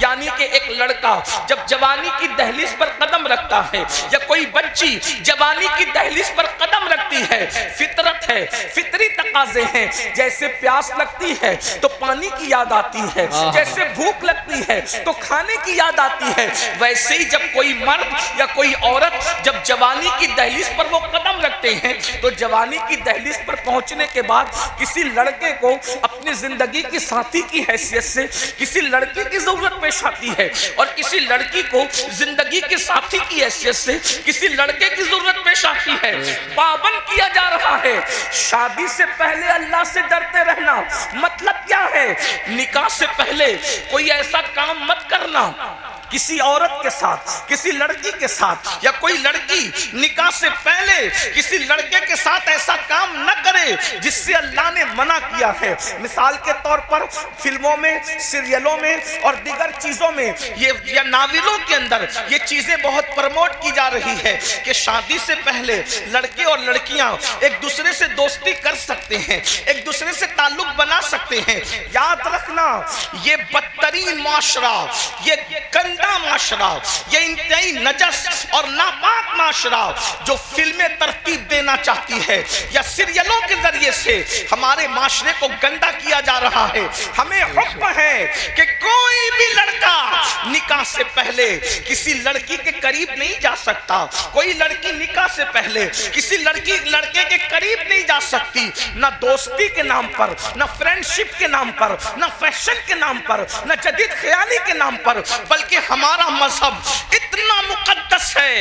यानी कि एक लड़का जब जवानी की दहलीज पर कदम रखता है या कोई बच्ची जवानी की दहलीज पर कदम रखती है, फितरत है, फितरी तकाजे हैं। जैसे प्यास लगती है तो पानी की याद आती है, जैसे भूख लगती है तो खाने की याद आती है, वैसे ही जब कोई मर्द या कोई औरत जब जवानी की दहलीज पर वो कदम रखते हैं तो जवानी की दहलीज पर पहुंचने के बाद किसी लड़के को अपनी जिंदगी की साथी की हैसियत से किसी लड़की की जरूरत पेश आती है और किसी लड़की को जिंदगी के साथी की हैसियत से किसी लड़के की जरूरत पेश आती है। पाबंद किया जा रहा है शादी से पहले अल्लाह से डरते रहना। मतलब क्या है? निकाह से पहले कोई ऐसा काम मत करना किसी औरत के साथ, किसी लड़की के साथ, या कोई लड़की निकाह से पहले किसी लड़के के साथ ऐसा काम न करे जिससे अल्लाह ने मना किया है। मिसाल के तौर पर फिल्मों में, सीरियलों में और दीगर चीजों में ये या नावलों के अंदर ये चीजें बहुत प्रमोट की जा रही है कि शादी से पहले लड़के और लड़कियां एक दूसरे से दोस्ती कर सकते हैं, एक दूसरे से ताल्लुक बना सकते हैं। याद रखना, ये बदतरीन माशरा, ये गंदा माशरा, ये इंतहाई नजस और नापाक माशरा जो फिल्में तरतीब देना चाहती है या सीरियलों के जरिए से हमारे माशरे को गंदा किया जा रहा है। हमें हुक्म है कि कोई भी लड़का निकाह से पहले किसी लड़की के करीब नहीं जा सकता, कोई लड़की निकाह से पहले किसी लड़के के करीब नहीं जा सकती, ना दोस्ती के नाम पर, ना फ्रेंडशिप के नाम पर, ना फैशन के नाम पर, ना जदीद ख्याली के नाम पर, बल्कि हमारा मजहब इतना मुकद्दस है,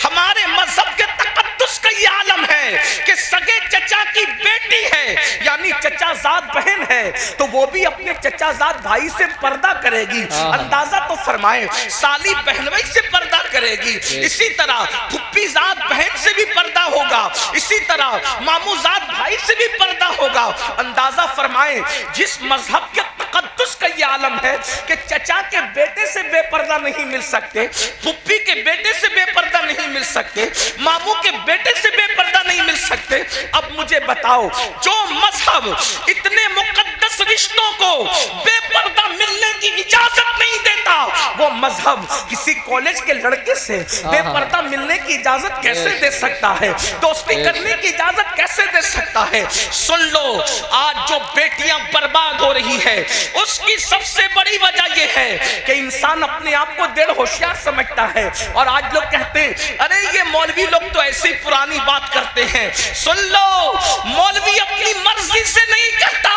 हमारे मजहब के तकद्दुस का ये आलम है कि सगे चचा की बेटी है यानी चचाजाद बहन है तो वो भी अपने चचाजाद भाई से पर्दा करेगी। अंदाजा तो फरमाए, साली बहनोई से पर्दा करेगी, इसी तरह फुप्पीजाद बहन से भी पर्दा होगा, इसी तरह मामूजाद भाई से भी पर्दा होगा। अंदाजा फरमाए, जिस मजहब के तकद्दुस का ये आलम है कि चचा के बेटे से बेपर्दा नहीं मिल सकते, फुप्पी के बेटे से बेपर्दा नहीं मिल सकते, मामू के बेटे से बेपर्दा नहीं मिल सकते। अब मुझे बताओ, जो मजहब इतने मुकद्दस रिश्तों को बेपर्दा मिलने की इजाजत नहीं देता, वो मजहब किसी कॉलेज के लड़के से बेपर्दा मिलने की इजाजत कैसे दे सकता है? दोस्ती करने की इजाजत कैसे दे सकता है? सुन लो, आज जो बेटियां बर्बाद हो रही है उसकी सबसे बड़ी वजह यह है कि इंसान अपने आप को डेढ़ होशियार समझता है। और आज लोग कहते हैं अरे ये मौलवी लोग तो ऐसी पुरानी बात करते हैं। सुन लो, मौलवी अपनी मर्जी से नहीं करता,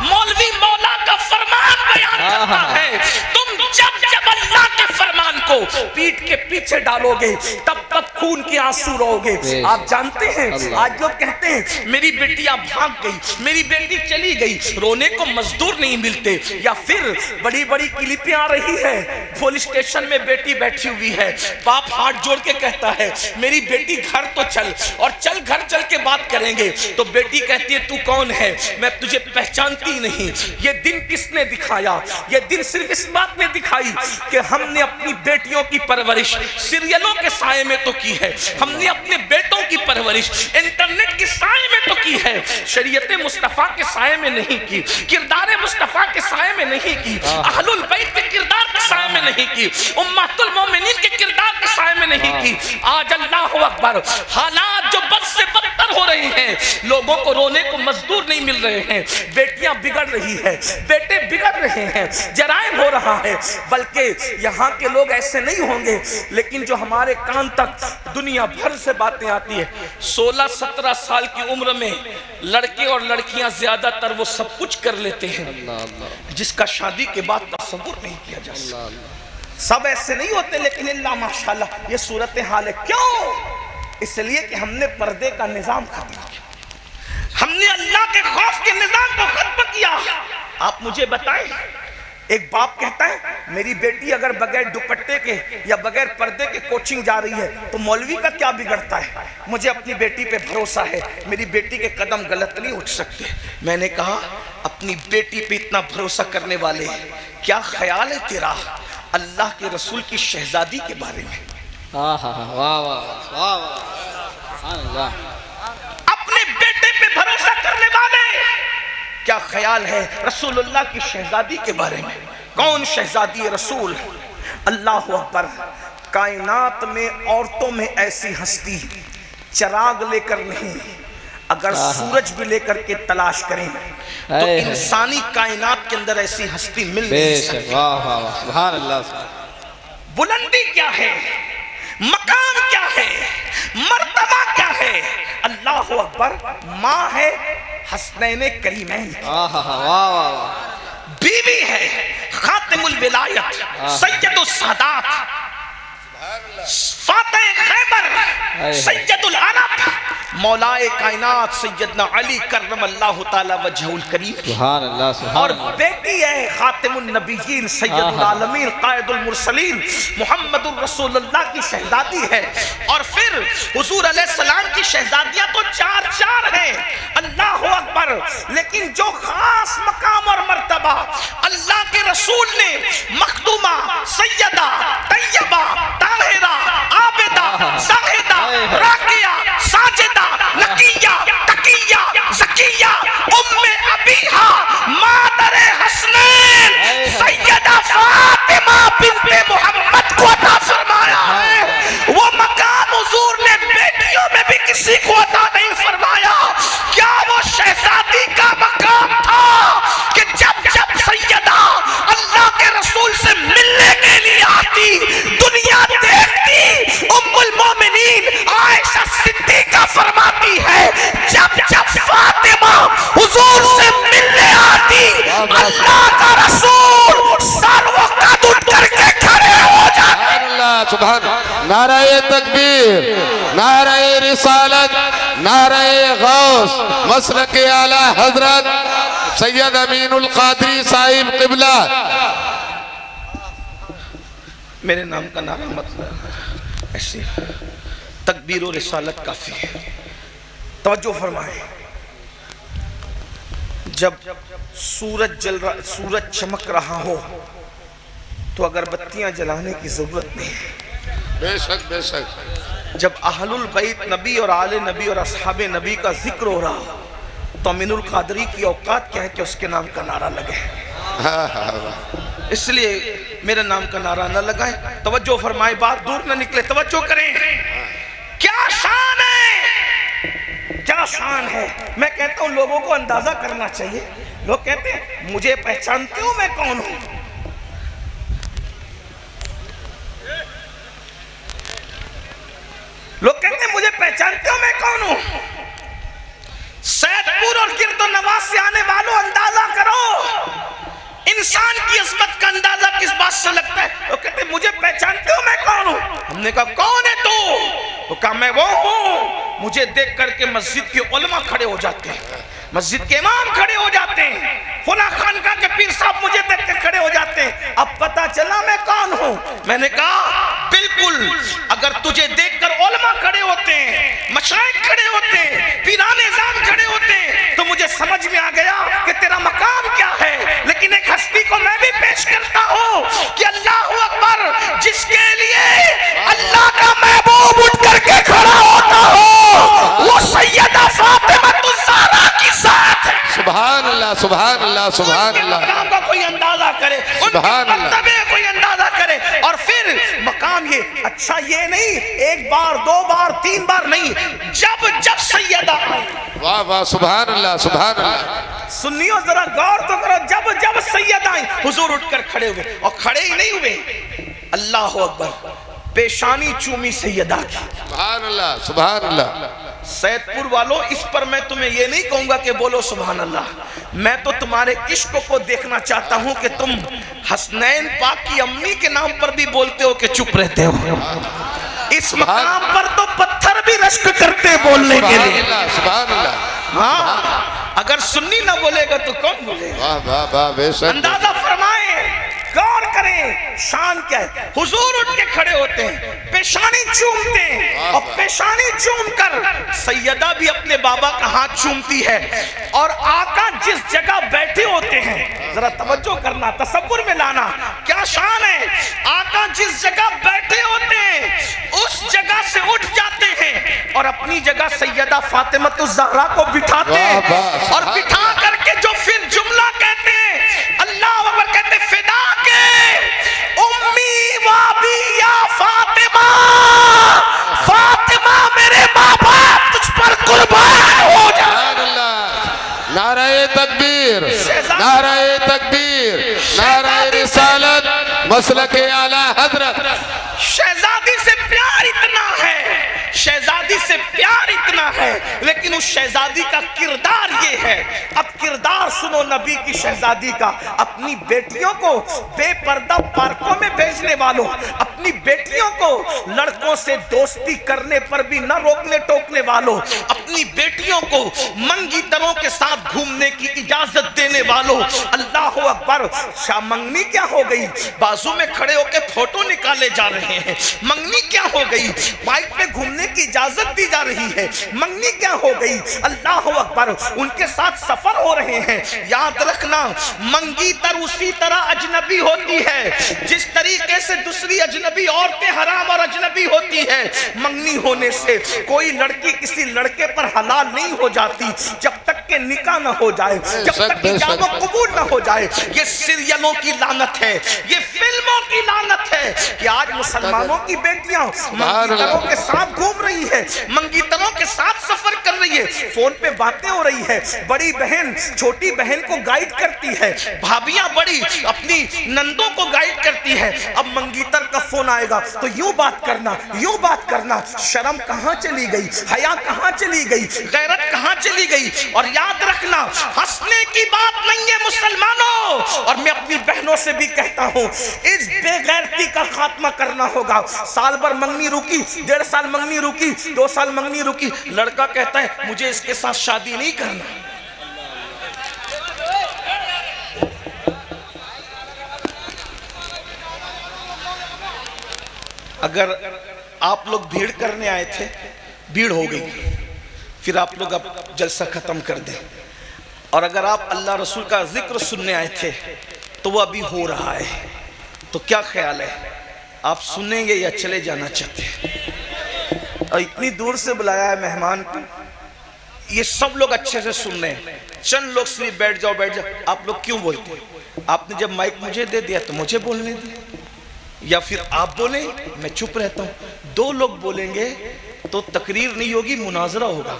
मौलवी मौला का फरमान बयान करता है। तुम जब अल्लाह के फरमान को पीठ के पीछे डालोगे तब खून के आंसू रोगे। आप जानते हैं आज लोग कहते हैं मेरी बेटियां भाग गई, मेरी बेटी चली गई, रोने को मजदूर नहीं मिलते। या फिर बड़ी बड़ी क्लिपें आ रही है, पुलिस स्टेशन में बेटी बैठी हुई है, बाप हाथ जोड़ के कहता है मेरी बेटी घर तो चल, और चल घर चल के बात करेंगे। तो बेटी कहती है तू कौन है, मैं तुझे पहचानती नहीं। ये दिन किसने दिखाया? ये दिन सिर्फ इस बात ने दिखाई कि हमने अपनी बेटियों की परवरिश सीरियलों के साए में तो की है, हमने अपने बेटों की परवरिश इंटरनेट के साए में तो की है, शरीयत मुस्तफा के साए में नहीं की, किरदार मुस्तफा के साए में नहीं की, अहलुल बैत के किरदार के साए में नहीं की, उम्मतुल मोमिनीन के किरदार के साए में नहीं की। आज अल्लाहु अकबर, हालात जो बद से बदतर हो रहे हैं, लोगों को रोने को मजदूर नहीं मिल रहे हैं, बेटियां बिगड़ रही है, बेटे बिगड़ रहे हैं, जराइम हो रहा है। बल्कि यहाँ के लोग ऐसे नहीं होंगे, लेकिन जो हमारे कान तक दुनिया भर से बातें आती है, 16-17 साल की उम्र में लड़के और लड़कियां ज्यादातर वो सब कुछ कर लेते हैं जिसका शादी के बाद तसव्वुर नहीं किया जा सकता। सब ऐसे नहीं होते, लेकिन अल्लाह माशाल्लाह ये सूरत हाल है। क्यों? इसलिए कि हमने पर्दे का निजाम खत्म किया, हमने अल्लाह के खौफ के निजाम को खत्म किया। आप मुझे बताएं, एक बाप कहता है मेरी बेटी अगर बगैर दुपट्टे के या बगैर पर्दे के कोचिंग जा रही है तो मौलवी का क्या बिगड़ता है? मुझे अपनी बेटी पे भरोसा है, मेरी बेटी के कदम गलत नहीं उठ सकते। मैंने कहा अपनी बेटी पे इतना भरोसा करने वाले क्या ख्याल है तेरा अल्लाह के रसूल की शहजादी के बारे में? अपने बेटे पे भरोसा करने वाले क्या ख्याल है रसूलुल्लाह की शहजादी के बारे में? कौन शहजादी रसूल? अल्लाह अकबर। कायनात में औरतों में ऐसी हस्ती चिराग लेकर नहीं, अगर सूरज भी लेकर के तलाश करें तो इंसानी कायनात के अंदर ऐसी हस्ती मिल नहीं सकती। वाह वाह वाह, सुभान अल्लाह। बुलंदी क्या है, मकाम क्या है, मर्तबा क्या है? अल्लाह अकबर। माँ है हसनैन करीमैन, वाह वाह वाह। बीवी है खातिमुल विलायत सैयदुल सादात, फातिह खैबर सैयदुल अरब, मौलाए कायनात सैयदना अली कर्रमल्लाहु ताला वजहुल करीम। सुभान अल्लाह सुभान। और बेटी है खातिमुन नबिय्यीन सैयदुल आलमीन कायदुल मुरसलीन मुहम्मदुर रसूलुल्लाह की शहजादी है। और फिर हुजूर अलैहिस्सलाम की शहजादियां तो चार हैं। अल्लाह अकबर। लेकिन जो खास मकाम और मर्तबा अल्लाह के रसूल ने मखदूमा सैयदा तैयबा ताहिरा आबिदा ज़ाहिदा राकिया साजिदा नकिया तकिया ज़किया उम्मे अबीहा मादरे हसनैन सैयदा फातिमा बिन्ते मोहम्मद को अता फरमाया है। वो मकाम हुजूर ने बेटियों में भी किसी को अता नहीं फरमाया। क्या वो शहजादी का मकाम था कि जब जब सैयदा अल्लाह के रसूल से मिलने के लिए आती, दुनिया देखती, उम्मुल मोमिनीन आयशा सिद्दीका फरमाती है जब जब फातिमा हुजूर से मिलने आती, अल्लाह का रसूल सर्वों कद उठ करके खड़े हो जाते। अल्लाह सुभान। नाराए तकबीर, नाराए रिसालत, नाराए गौस, मसलक आला हजरत सैयद अमीनुल कादरी साहिब किबला। मेरे नाम का नारा मतलब ऐसे तकबीर और रिसालत काफी है। तवज्जो फरमाए। जब सूरज चमक रहा हो तो अगरबत्तियां जलाने की जरूरत नहीं है। बेशक बेशक। जब अहलुल बैत नबी और आले नबी और असहाबे नबी का जिक्र हो रहा हो तो अमीनुल कादरी की औकात क्या है कि उसके नाम का नारा लगे। इसलिए मेरे नाम का नारा न लगाएं। तवज्जो फरमाए, बात दूर न निकले, तवज्जो करें। क्या शान है, क्या शान है। मैं कहता हूं लोगों को अंदाजा करना चाहिए। लोग कहते हैं मुझे पहचानते हो मैं कौन हूं। लोग कहते हैं मुझे पहचानते हो मैं कौन हूं। सैदपुर और गिरदो नवाज से आने वालों अंदाजा करो इंसान की इज्जत का अंदाजा किस बात से लगता है। वो कहते मुझे पहचानते हो मैं कौन हूं। हमने कहा कौन है तू? तो कहा मैं वो हूं। मुझे देख करके मस्जिद के उलमा खड़े हो जाते हैं, मस्जिद के इमाम खड़े हो जाते हैं, फुला खानका के पीर साहब मुझे देख के खड़े हो जाते हैं। अब पता चला मैं कौन हूं। मैंने कहा बिल्कुल, अगर तुझे देखकर उलमा खड़े होते हैं, मशाइख खड़े होते हैं, पीराने जान खड़े होते हैं तो मुझे समझ में आ गया कि तेरा मकाम क्या है। लेकिन एक हस्ती को मैं भी पेश करता हूं कि अल्लाह अकबर, जिसके लिए अल्लाह का महबूब उठ करके खड़ा होता हो वो सैयदा फातिमा ज़हरा की जात है। सुभान अल्लाह सुभान अल्लाह सुभान अल्लाह। मकाम का कोई अंदाजा करे, उनके मर्तबे कोई अंदाजा करे। और फिर मकाम ये अच्छा ये नहीं एक बार दो बार तीन बार नहीं, जब जब सैयदा आई। वाह वाह सुभान अल्लाह सुभान अल्लाह। सुन्नियों जरा गौर तो करो, जब जब सैयदा आई हुजूर उठकर खड़े हुए। और खड़े ही नहीं हुए, अल्लाह अकबर, पेशानी चूमी सैयदा की। सुभान अल्लाह सुभान अल्लाह। सैदपुर वालों, इस पर मैं तुम्हें ये नहीं कहूंगा कि बोलो सुभान अल्लाह। मैं तो तुम्हारे इश्क को देखना चाहता हूं कि तुम हसनैन पाक की अम्मी के नाम पर भी बोलते हो कि चुप रहते हो। इस मकाम पर तो पत्थर भी रश्क करते बोलने के लिए। सुभान अल्लाह। हाँ, अगर सुन्नी ना बोलेगा तो कौन बोलेगा। वाह वाह वाह बेशक। अंदाजा फरमाए, गौर करें शान क्या है। हुजूर उठ के खड़े होते हैं, पेशानी चूमते हैं और पेशानी चूम कर सैयदा भी अपने बाबा का हाथ चूमती है। और आका जिस जगह बैठे होते हैं, जरा तवज्जो करना, तसव्वुर में लाना, क्या शान है। आका जिस जगह बैठे होते हैं उस जगह से उठ जाते हैं और अपनी जगह सैयदा फातिमा ज़हरा को बिठाते हैं। और बिठा करके जो फिर जुमला कहते हैं, अल्लाह अकबर कहते, फिदा के मसलक आला हजरत। शहजादी से प्यार इतना है, शहजादी से प्यार इतना है, लेकिन उस शहजादी का किरदार ये है। अब किरदार सुनो नबी की शहजादी का। अपनी बेटियों को बेपर्दा पार्कों में भेजने वालों, अपनी बेटियों को लड़कों से दोस्ती करने पर भी न रोकने टोकने वालों, अपनी बेटियों को मंगीतरों के साथ घूमने की इजाजत देने वालों, अल्लाह अकबर। मंगनी क्या हो गई? बाजू में खड़े होकर फोटो निकाले जा रहे हैं। मंगनी क्या हो गई? बाइक पे घूमने की इजाजत दी जा रही है। मंगनी क्या हो गई? अल्लाह अकबर, उनके साथ सफर हो रहे हैं। याद रखना, मंगीतर उसी तरह अजनबी होती है जिस तरीके से दूसरी अजनबी औरतें हराम और अजनबी होती है। मंगनी होने से कोई लड़की किसी लड़के पर हलाल नहीं हो जाती जब तक के निकाह न हो जाए, जब तक कि जानो कबूल न हो जाए। ये सीरियलों की लानत है, ये फिल्मों की लानत है कि आज मुसलमानों की बेटियां मंगीतरों के साथ घूम रही है, मंगीतरों के साथ सफर कर रही है, फोन पे बातें हो रही है। बड़ी बहन छोटी बहन को गाइड करती है, भाभियां बड़ी अपनी नंदों को गाइड करती है। अब मंगीतर का फोन आएगा तो यूं बात करना, यूं बात करना। शर्म कहां चली गई? हया कहां चली गई? गैरत कहां चली गई? और याद रखना, हंसने की बात नहीं है मुसलमानों। और मैं अपनी बहनों से भी कहता हूं, इस बेगैरती का खात्मा करना होगा। साल भर मंगनी रुकी, 1.5 साल मंगनी रुकी, 2 साल मंगनी रुकी, लड़का कहता है मुझे इसके साथ शादी नहीं करना। अगर आप लोग भीड़ करने आए थे, भीड़ हो गई, फिर आप लोग अब जलसा खत्म कर दें। और अगर आप अल्लाह रसूल का जिक्र सुनने आए थे तो वो अभी हो रहा है, तो क्या ख्याल है, आप सुनेंगे या चले जाना चाहते हैं? और इतनी दूर से बुलाया है मेहमान को, ये सब लोग अच्छे से सुन रहे हैं, चंद लोग सिर्फ बैठ जाओ बैठ जाओ। आप लोग क्यों बोलते हैं? आपने जब माइक मुझे दे दिया तो मुझे बोलने दिया, या फिर आप बोले मैं चुप रहता हूँ। 2 लोग बोलेंगे तो तकरीर नहीं होगी, मुनाजरा होगा।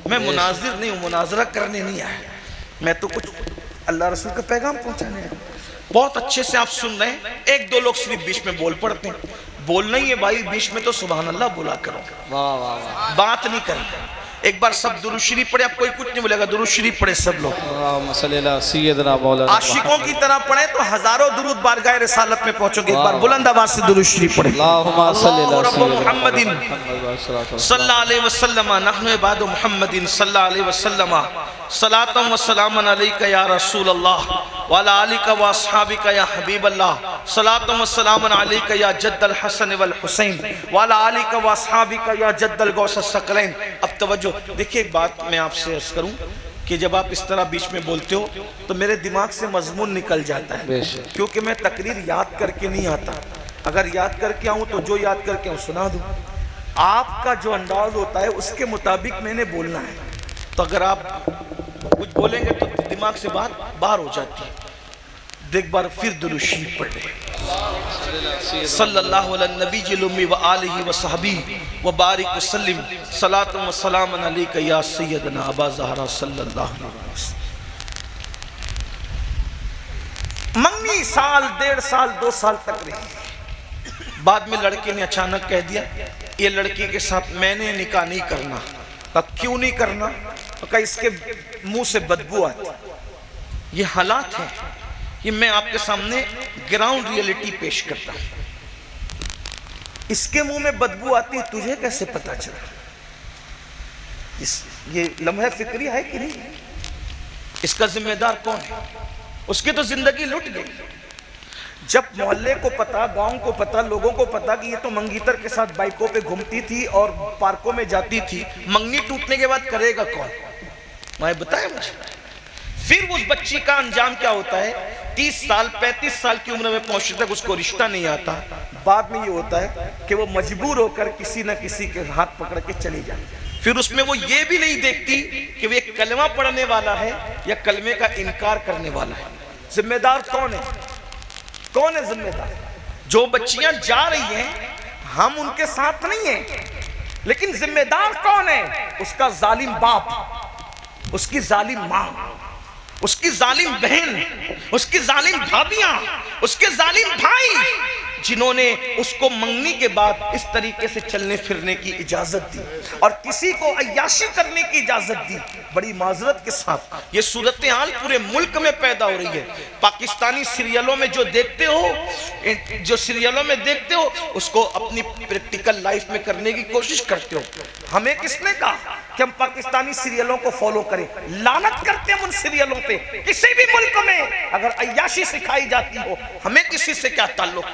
मैं मुनाजिर नहीं हूँ, मुनाजरा करने नहीं आया, मैं तो कुछ अल्लाह रसूल का पैगाम पहुंचाने आया। बहुत अच्छे से आप सुन रहे हैं, 1-2 लोग सिर्फ बीच में बोल पड़ते हैं। बोलना ही है भाई, बीच में तो सुभान अल्लाह बोला करो, वाह वाह वाह, बात नहीं करना। एक बार सब दुरूद शरीफ पढ़े, आप कोई कुछ नहीं बोलेगा, दुरूद शरीफ पढ़े सब लोग, आशिकों की तरह पढ़े तो हजारों दुरूद बारगाह रिसालत में पहुंचोगे। एक बार बुलंद आवाज से दुरूद शरीफ पढ़े। मुहम्मदिन सल्लल्लाहु अलैहि वसल्लम नहनु इबादु मुहम्मदिन सल्लल्लाहु अलैहि वसल्लम सलातम व सलामन अलैका या रसूल अल्लाह व अला आलिका व अस्हाबिका या हबीब अल्लाह सलातम व सलामन अलैका या जद्दल हसन वल हुसैन व अला आलिका व अस्हाबिका या जद्दल गौस सकलैन। अब तवज्जो देखिए, एक बात मैं आपसे अर्ज करूं कि जब आप इस तरह बीच में बोलते हो तो मेरे दिमाग से मजमून निकल जाता है, क्योंकि मैं तकरीर याद करके नहीं आता। अगर याद करके आऊँ तो जो याद करके आऊँ सुना दूँ। आपका जो अंदाज होता है उसके मुताबिक मैंने बोलना है, तो अगर आप कुछ बोलेंगे तो दिमाग से बात बाहर हो जाती है। देख बार फिर दुरूद शरीफ पढ़े, सल्लल्लाहु अलैहि नबी उम्मी व आलिहि व सहबी व बारिक वसल्लम सलातु व सलामन अलैका या सय्यदना अबा ज़हरा सल्लल्लाहु अलैहि वसल्लम। मंगनी साल 1.5 साल 2 साल तक रही। बाद में लड़के ने अचानक कह दिया ये लड़की के साथ मैंने निकाह नहीं करना। क्यों नहीं करना? तो इसके मुंह से बदबू आती। ये हालात है, ये मैं आपके सामने ग्राउंड रियलिटी पेश करता हूं। इसके मुंह में बदबू आती, तुझे कैसे पता चला? ये लम्हा फिक्री है कि नहीं? इसका जिम्मेदार कौन है? उसकी तो जिंदगी लुट गई। जब मोहल्ले को पता, गांव को पता, लोगों को पता कि ये तो मंगीतर के साथ बाइकों पे घूमती थी और पार्कों में जाती थी, मंगनी टूटने के बाद करेगा कौन? मैं बताया मुझे। फिर उस बच्ची का अंजाम क्या होता है? 30 साल 35 साल की उम्र में पहुंचने तक उसको रिश्ता नहीं आता। बाद में ये होता है कि वो मजबूर होकर किसी न किसी के हाथ पकड़ के चली जाए। फिर उसमें वो ये भी नहीं देखती कि वो एक कलमा पढ़ने वाला है या कलमे का इनकार करने वाला है। जिम्मेदार कौन है? कौन है जिम्मेदार? जो बच्चियां जा रही हैं हम उनके साथ नहीं हैं, लेकिन जिम्मेदार कौन है? उसका जालिम बाप, उसकी जालिम मां, उसकी जालिम बहन, उसकी जालिम भाभियां, उसके जालिम भाई। जिन्होंने उसको मंगनी के बाद इस तरीके से चलने फिरने की इजाजत दी और किसी को अय्याशी करने की इजाजत दी। बड़ी माजरत के साथ ये सूरत हाल पूरे मुल्क में पैदा हो रही है। पाकिस्तानी सीरियलों में जो देखते हो उसको अपनी प्रैक्टिकल लाइफ में करने की कोशिश करते हो। हमें किसने कहा कि हम पाकिस्तानी सीरियलों को फॉलो करें? लानत करते हैं उन सीरियलों पे। किसी भी मुल्क में अगर अय्याशी सिखाई जाती हो, हमें किसी से क्या ताल्लुक?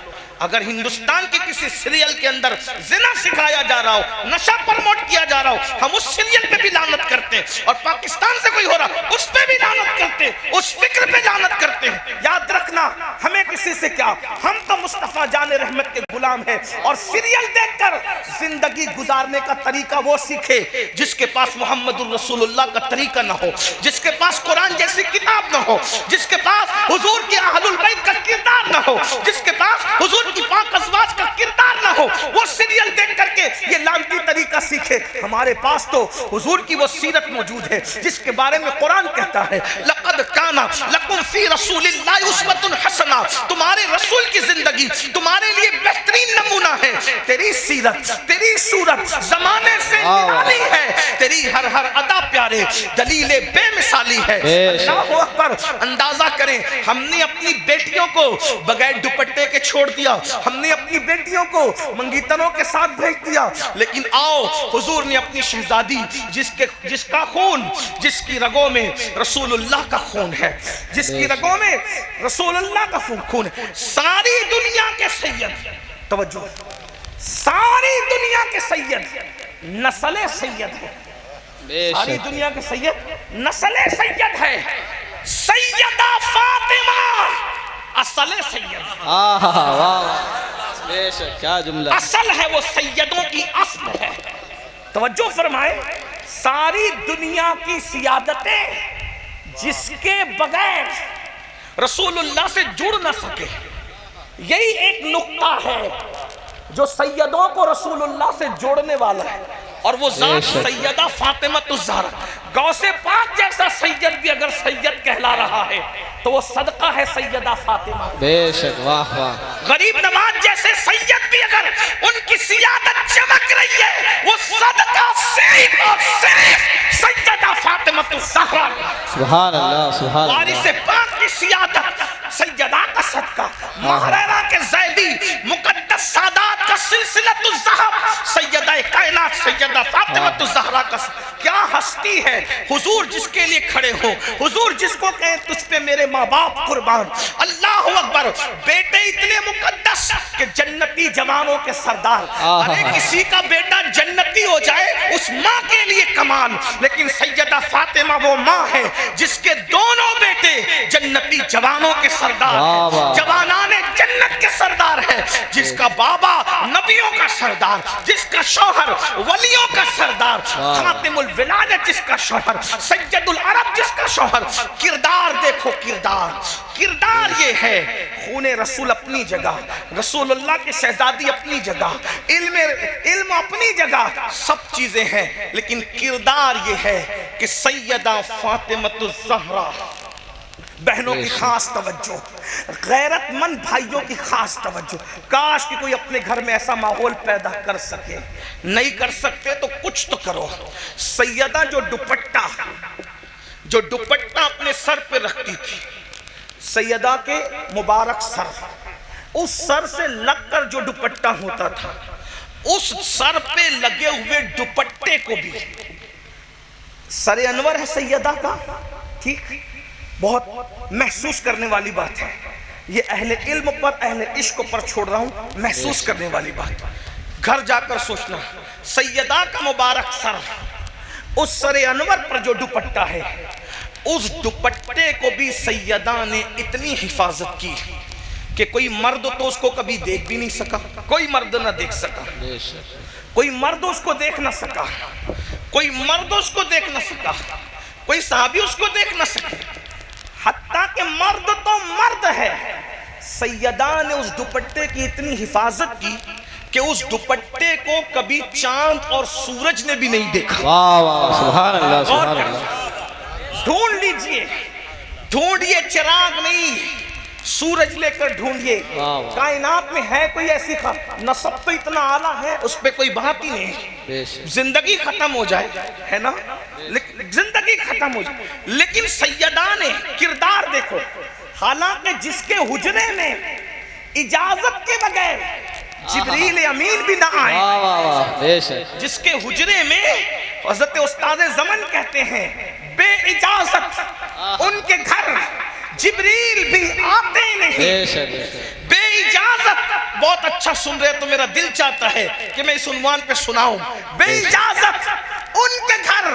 अगर हिंदुस्तान के किसी सीरियल के अंदर जिना सिखाया जा रहा हो, नशा प्रमोट किया जा रहा हो, हम उस सीरियल पे भी लानत करते हैं। और पाकिस्तान से कोई हो रहा उस पे भी लानत करते हैं, उस फिक्र पे लानत करते हैं। याद रखना, हमें किसी से क्या, हम तो मुस्तफा जाने रहमत के गुलाम हैं। और सीरियल देखकर जिंदगी गुजारने का तरीका वो सीखे जिसके पास मोहम्मदुर रसूलुल्लाह का तरीका ना हो, जिसके पास कुरान जैसी किताब ना हो, जिसके पास हुजूर के अहलुल बैत का किरदार ना हो, जिसके पास हुजूर की पाक अज़वाज का किरदार ना हो, वो सीरियल देख करके ये लानती तरीका सीखे। हमारे पास तो हुजूर की वो सीरत मौजूद है जिसके बारे में कुरान कहता है, लक़द काना लकुम फी रसूलिल्लाहि उस्वतुन हसना। तुम्हारे रसूल की जिंदगी तुम्हारे लिए बेहतरीन नमूना है। तेरी सीरत, तेरी सूरत जमाने से निराली है, तेरी हर हर अदा प्यारे, दलीले बेमिसाली है। अल्लाहु अकबर। अंदाजा करें, हमने अपनी बेटियों को बगैर दुपट्टे के छोड़ दिया, हमने अपनी बेटियों को मंगीतरों के साथ भेज दिया। लेकिन आओ, हुजूर ने अपनी शहजादी जिसका खून, जिसकी रगों में रसूलुल्लाह का खून है, जिसकी रगों में रसूलुल्लाह का खून है, सारी दुनिया के सैयद, तवज्जो, सारी दुनिया के सैयद नस्ल सैयद है, सारी दुनिया के सैयद नस्ल सैयद है। सैयदा फातिमा असल सैयद, बेशक, क्या जुमला, असल है वो, सैयदों की असल है। तवज्जो फरमाए, सारी दुनिया की सियादतें जिसके बगैर रसूलुल्लाह से जुड़ ना सके, यही एक नुक्ता है जो सैयदों को रसूलुल्लाह से जोड़ने वाला है। और वो जात सैयदा फातिमतुज़ ज़हरा, गौसे पाक जैसा सैयद भी अगर सैयद कहला रहा है तो वो सदका है सैयदा फातिमा। बेशक, वाह वाह। गरीब नवाज जैसे सैयद भी अगर उनकी सियादत चमक रही है, वो सदका सिर्फ और सिर्फ सैयदा फातिमतुज़ ज़हरा। सुभान अल्लाह, सुभान अल्लाह। वारिस पाक की सियादत, सैयदा का सदका, महराना के ज़ैदी, मुक़द्दस सादात का सिलसिलतुज़ ज़हब, सैयदा कायनात सैयदा फातिमतुज़ ज़हरा का। क्या हस्ती है हुजूर जिसके लिए खड़े हो, हुजूर जिसको कहें तुझ पे मेरे माँ बाप कुर्बान। अल्लाह अकबर। बेटे इतने मुकद्दस कि जन्नती जवानों के सरदार। अरे किसी का बेटा जन्नती हो जाए उस माँ के लिए कमाल, लेकिन सैयदा फातिमा वो माँ है जिसके दोनों बेटे जन्नती जवानों के सरदार हैं, जवानाने जन्नत के सरदार है, जिसका बाबा नबियों का सरदार, जिसका शौहर वलियों का सरदार, खातिमुल विलायत जिसका शौहर, सैयदुल अरब जिसका शौहर। किरदार देखो, किरदार ये है। खूने रसूल अपनी जगह, रसूलुल्लाह की शहजादी अपनी जगह, इल्म अपनी जगह, सब चीजें हैं, लेकिन किरदार ये है कि सैयदा फातिमतुज़ ज़हरा। बहनों की खास तवज्जो, गैरतमंद भाइयों की खास तवज्जो। काश कि कोई अपने घर में ऐसा माहौल पैदा कर सके। नहीं कर सकते तो कुछ तो करो। सैयदा जो दुपट्टा अपने सर पे रखती थी, सैयदा के मुबारक सर, उस सर से लगकर जो दुपट्टा होता था, उस सर पे लगे हुए दुपट्टे को भी, सरे अनवर है सैयदा का, ठीक, बहुत महसूस करने वाली बात है ये। अहले इल्म पर, अहले इश्क पर छोड़ रहा हूं, महसूस करने वाली बात। घर जाकर सोचना, सैयदा का मुबारक सर, उस सरे अनवर पर जो दुपट्टा है, उस दुपट्टे को भी सैयदा ने इतनी हिफाजत की कि कोई मर्द तो उसको कभी देख भी नहीं सका, कोई मर्द ना देख सका, कोई मर्द उसको देख ना सका, कोई मर्द उसको देख ना सका, कोई साहबी उसको देख ना सके। हत्ता के मर्द तो मर्द है, सैयदा ने उस दुपट्टे की इतनी हिफाजत की कि उस दुपट्टे को कभी चांद और सूरज ने भी नहीं देखा। वाह वाह, सुभान अल्लाह, सुभान अल्लाह। ढूंढ लीजिए, ढूंढिए, चिराग नहीं, सूरज लेकर ढूंढिए, वाह, वाह। कायनात में है कोई ऐसी नस्ब तो इतना आला है, उस पे कोई बात ही नहीं। बेशक जिंदगी खत्म हो जाए, है ना, लेकिन जिंदगी खत्म हो जाए, लेकिन सैयदा ने किरदार देखो। हालांकि जिसके हुजरे में इजाजत के बगैर जिब्रील अमीन भी ना आए, वाह वाह वाह बेशक जिसके हुजरे में हज़रत उस्ताद ज़मन कहते हैं बे इजाजत उनके घर जिब्रील भी आते नहीं। बेशक बेशक बे इजाजत, बहुत अच्छा सुन रहे तो मेरा दिल चाहता है कि मैं इस उन्वान पे सुनाऊं। बे इजाजत उनके घर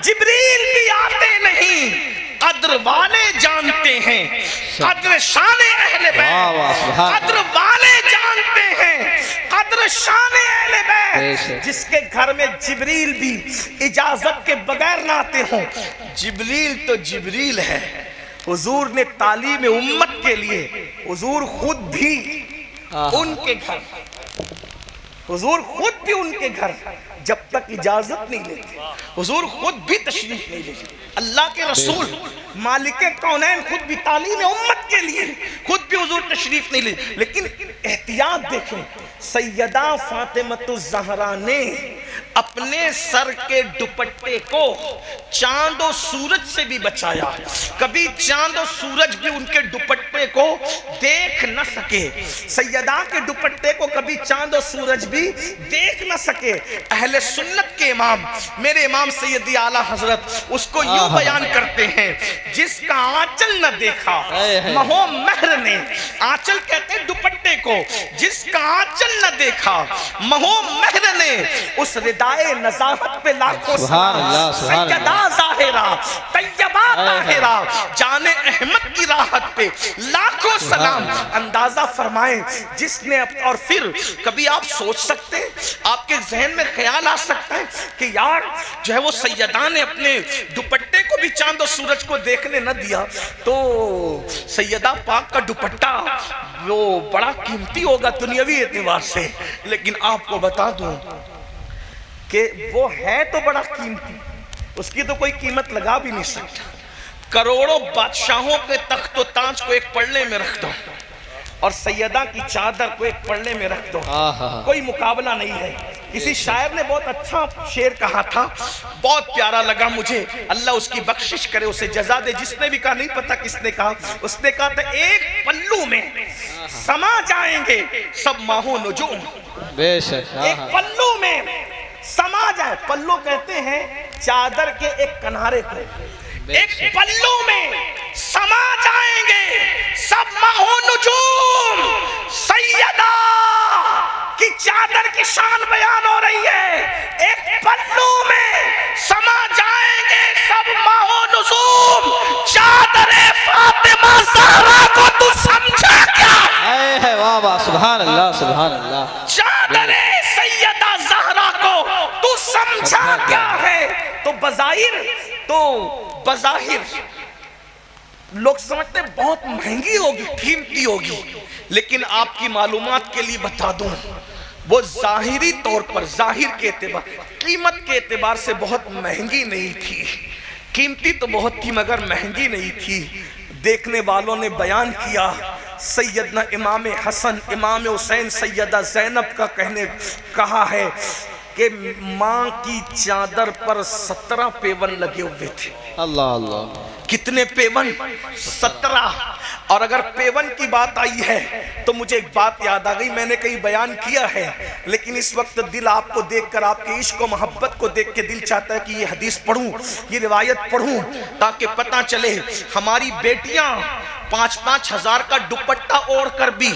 जिब्रील भी आते नहीं, कद्र वाले जानते हैं, कद्र शान अहले वाह, वाह, बैत, सुभान कद्र वाले जानते हैं, कद्र शान अहले बैत। बेशक। जिसके घर में जिब्रील भी इजाजत के बगैर ना आते हों। जिब्रील तो जिब्रील है। हुजूर ने तालीम उम्मत के लिए हुजूर खुद भी उनके घर, हुजूर खुद भी उनके घर जब तक इजाजत नहीं लेते, हुजूर खुद भी तशरीफ नहीं लेते। अल्लाह के रसूल मालिक कौनैन खुद भी तालीम उम्मत के लिए खुद भी हुजूर तशरीफ नहीं लेते। लेकिन एहतियात देखें, सैयदा फातिमतुज़ ज़हरा ने अपने सर के दुपट्टे को चांद और सूरज से भी बचाया। कभी चांद और सूरज भी उनके दुपट्टे को देख न सके, सैयदा के दुपट्टे को कभी चांद और सूरज भी देख न सके। अहले सुन्नत के इमाम मेरे इमाम सैयदी आला हजरत उसको यूं बयान करते हैं, जिसका आंचल न देखा महो महर ने, आंचल कहते हैं दुपट्टे को, जिसका आंचल न देखा महो महर ने, उस रिदाए नज़ाहत पे लाखों सलाम। सैयदा ज़ाहिरा तैयबा ताहिरा जाने अहमद की राहत पे लाखों सलाम। अंदाजा फरमाएं जिसने, और फिर कभी आप सोच सकते हैं, आपके जहन में ख्याल आ सकता है कि यार जो है वो सैयदा ने अपने दुपट्टे को भी चांद और सूरज को देखने न दिया, तो सैयदा पाक का दुपट्टा वो बड़ा कीमती होगा दुनियावी एतबार से। लेकिन आपको बता दूं कि वो है तो बड़ा कीमती, उसकी तो कोई कीमत लगा भी नहीं सकता। करोड़ों बादशाहों के तख्त व ताज को एक पल्ले में रख दो और सैयदा की चादर को एक पल्ले में रख दो, कोई मुकाबला नहीं है। किसी शायर ने बहुत अच्छा शेर कहा था, बहुत प्यारा लगा मुझे, अल्लाह उसकी बख्शिश करे, उसे जजा दे। जिसने भी कहा, नहीं पता किसने कहा, उसने कहा था एक पल्लू में समा जाएंगे सब माहो नुजूम। बेशक एक पल्लू में समा जाए, पल्लू कहते हैं चादर के एक किनारे को, एक पल्लू में समा जाएंगे सब माहो नुजूम। सैयदा की चादर की शान बयान हो रही है, एक पल्लू में समा जाएंगे सब माहो नुजूम। चादर फातिमा ज़हरा को तू समझा क्या? है वाह वाह सुभान अल्लाह सुभान अल्लाह। चादर सैयदा ज़हरा को तू समझा क्या है? तो बज़ाहिर लोग समझते बहुत महंगी होगी, कीमती होगी, लेकिन आपकी मालूमात के लिए बता दूं, वो जाहिरी तौर पर, जाहिर के एतबार, कीमत के एतबार से बहुत महंगी नहीं थी। कीमती तो बहुत थी मगर महंगी नहीं थी। देखने वालों ने बयान किया, सैयदना इमाम हसन, इमाम हुसैन, सैयदा ज़ैनब का कहा है कि माँ की चादर पर 17 पेवन लगे हुए थे। अल्लाह अल्लाह। कितने पेवन? 17। और अगर पेवन की बात आई है तो मुझे एक बात याद आ गई, मैंने कहीं बयान किया है, लेकिन इस वक्त दिल आपको देखकर, आपके इश्क और मोहब्बत को देख के दिल चाहता है कि ये हदीस पढ़ूं, ये रिवायत पढ़ूं, ताकि पता चले हमारी बेटियां 5-5 हजार का दुपट्टा ओढ़ कर भी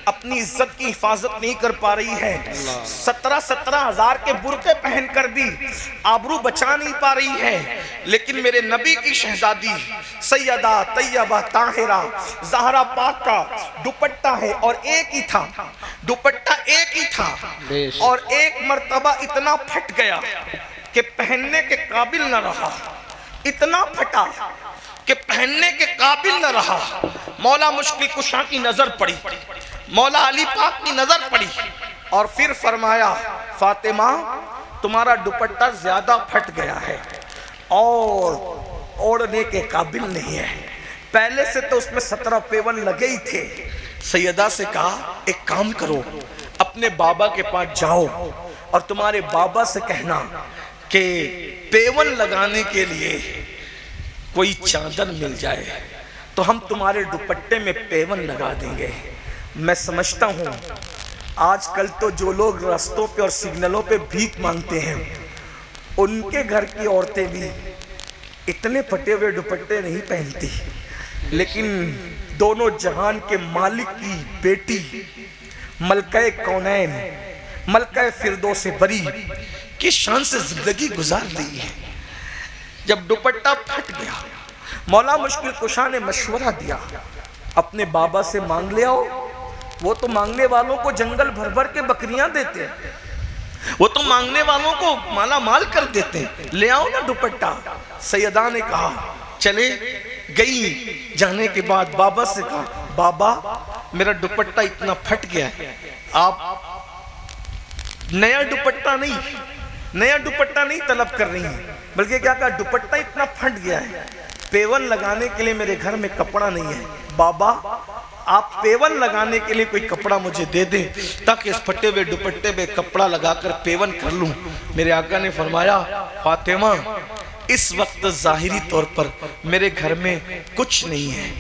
अपनी इज्जत की हिफाजत नहीं कर पा रही है, 17-17 हजार के बुर्के पहनकर भी आबरू बचा नहीं पा रही है। लेकिन मेरे नबी की शहजादी सैयदा तैयबा ताहिरा ज़हरा पाक का दुपट्टा है, और एक ही था दुपट्टा, एक ही था, और एक मर्तबा इतना फट गया कि पहनने के काबिल न रहा, इतना फटा कि पहनने के काबिल न रहा। मौला मुश्किल कुशा की नजर पड़ी, मौला अली पाक की नजर पड़ी, और फिर फरमाया, फातिमा तुम्हारा दुपट्टा ज्यादा फट गया है और ओढ़ने के काबिल नहीं है। पहले से तो उसमें 17 पेवन लगे ही थे। सैयदा से कहा एक काम करो, अपने बाबा के पास जाओ और तुम्हारे बाबा से कहना कि पेवन लगाने के लिए कोई चादर मिल जाए तो हम तुम्हारे दुपट्टे में पेवन लगा देंगे। मैं समझता हूँ आजकल तो जो लोग रास्तों पे और सिग्नलों पे भीख मांगते हैं उनके घर की औरतें भी इतने फटे हुए दुपट्टे नहीं पहनती, लेकिन दोनों जहान के मालिक की बेटी मलका कौनैन, मलका फिरदौस बरी की शान से जिंदगी गुजार दी है। जब दुपट्टा फट गया, मौला मुश्किल कुशा ने मशवरा दिया, अपने बाबा से मांग ले आओ। वो तो मांगने वालों को जंगल भर भर के बकरियां देते हैं, वो तो मांगने वालों को माला माल कर देते हैं, ले आओ ना दुपट्टा। सैयदा ने कहा चले गई। जाने के बाद बाबा से कहा, बाबा मेरा दुपट्टा इतना फट गया है, आप नया दुपट्टा नहीं तलब कर रही हैं, बल्कि क्या कहा, दुपट्टा इतना फट गया है, पेवन लगाने के लिए मेरे घर में कपड़ा नहीं है। बाबा आप पेवन लगाने के लिए कोई कपड़ा मुझे दे दें ताकि इस फटे हुए दुपट्टे पे कपड़ा लगाकर पेवन कर लूं। मेरे आका ने फरमाया, फातिमा इस वक्त जाहिरी तौर पर मेरे घर में कुछ नहीं है,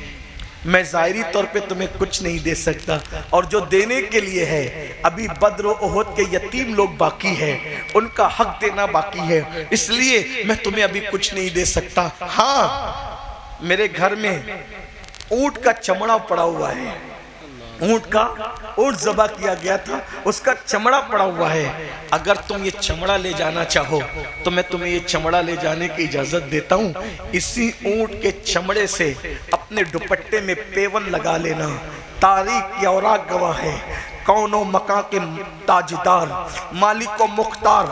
मैं जाहिरी तौर पे तुम्हें कुछ नहीं दे सकता, और जो देने के लिए है अभी बद्र और ओहद के यतीम लोग बाकी हैं, उनका हक देना बाकी है, इसलिए मैं तुम्हें अभी कुछ नहीं दे सकता। हाँ मेरे घर में ऊंट का चमड़ा पड़ा हुआ है, ऊंट ज़बा किया गया था, उसका चमड़ा पड़ा हुआ है, अगर तुम ये चमड़ा ले जाना चाहो तो मैं तुम्हें ये चमड़ा ले जाने की इजाजत देता हूँ। इसी ऊंट के चमड़े से अपने दुपट्टे में पेवन लगा लेना। तारीख की औराक गवाह है, कौनो मका के ताजदार, मालिक मुख्तार,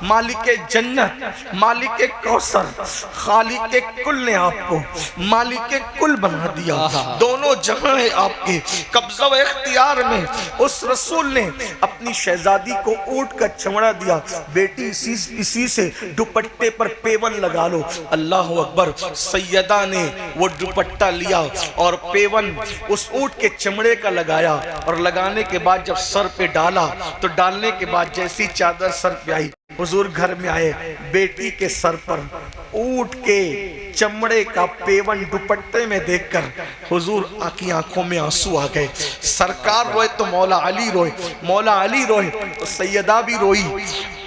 मालिक जन्नत, मालिक कौसर, खालिक कुल ने आपको मालिक कुल बना दिया। दोनों जहां है आपके कब्जा व इख्तियार में। उस रसूल ने अपनी शहजादी को ऊंट का चमड़ा दिया, बेटी इसी से दुपट्टे पर पेवन लगा लो। अल्लाह अकबर। सैयदा ने वो दुपट्टा लिया और पेवन उस ऊंट के चमड़े का लगाया, और लगाने के बाद जब सर पे डाला तो डालने के बाद जैसी चादर सर पे आई, हुजूर घर में आए, बेटी के सर पर ऊंट के चमड़े का पेवन दुपट्टे में देखकर हुजूर की आंखों में आंसू आ गए। सरकार रोए तो मौला अली रोए, मौला अली रोए तो सैयदा भी रोई।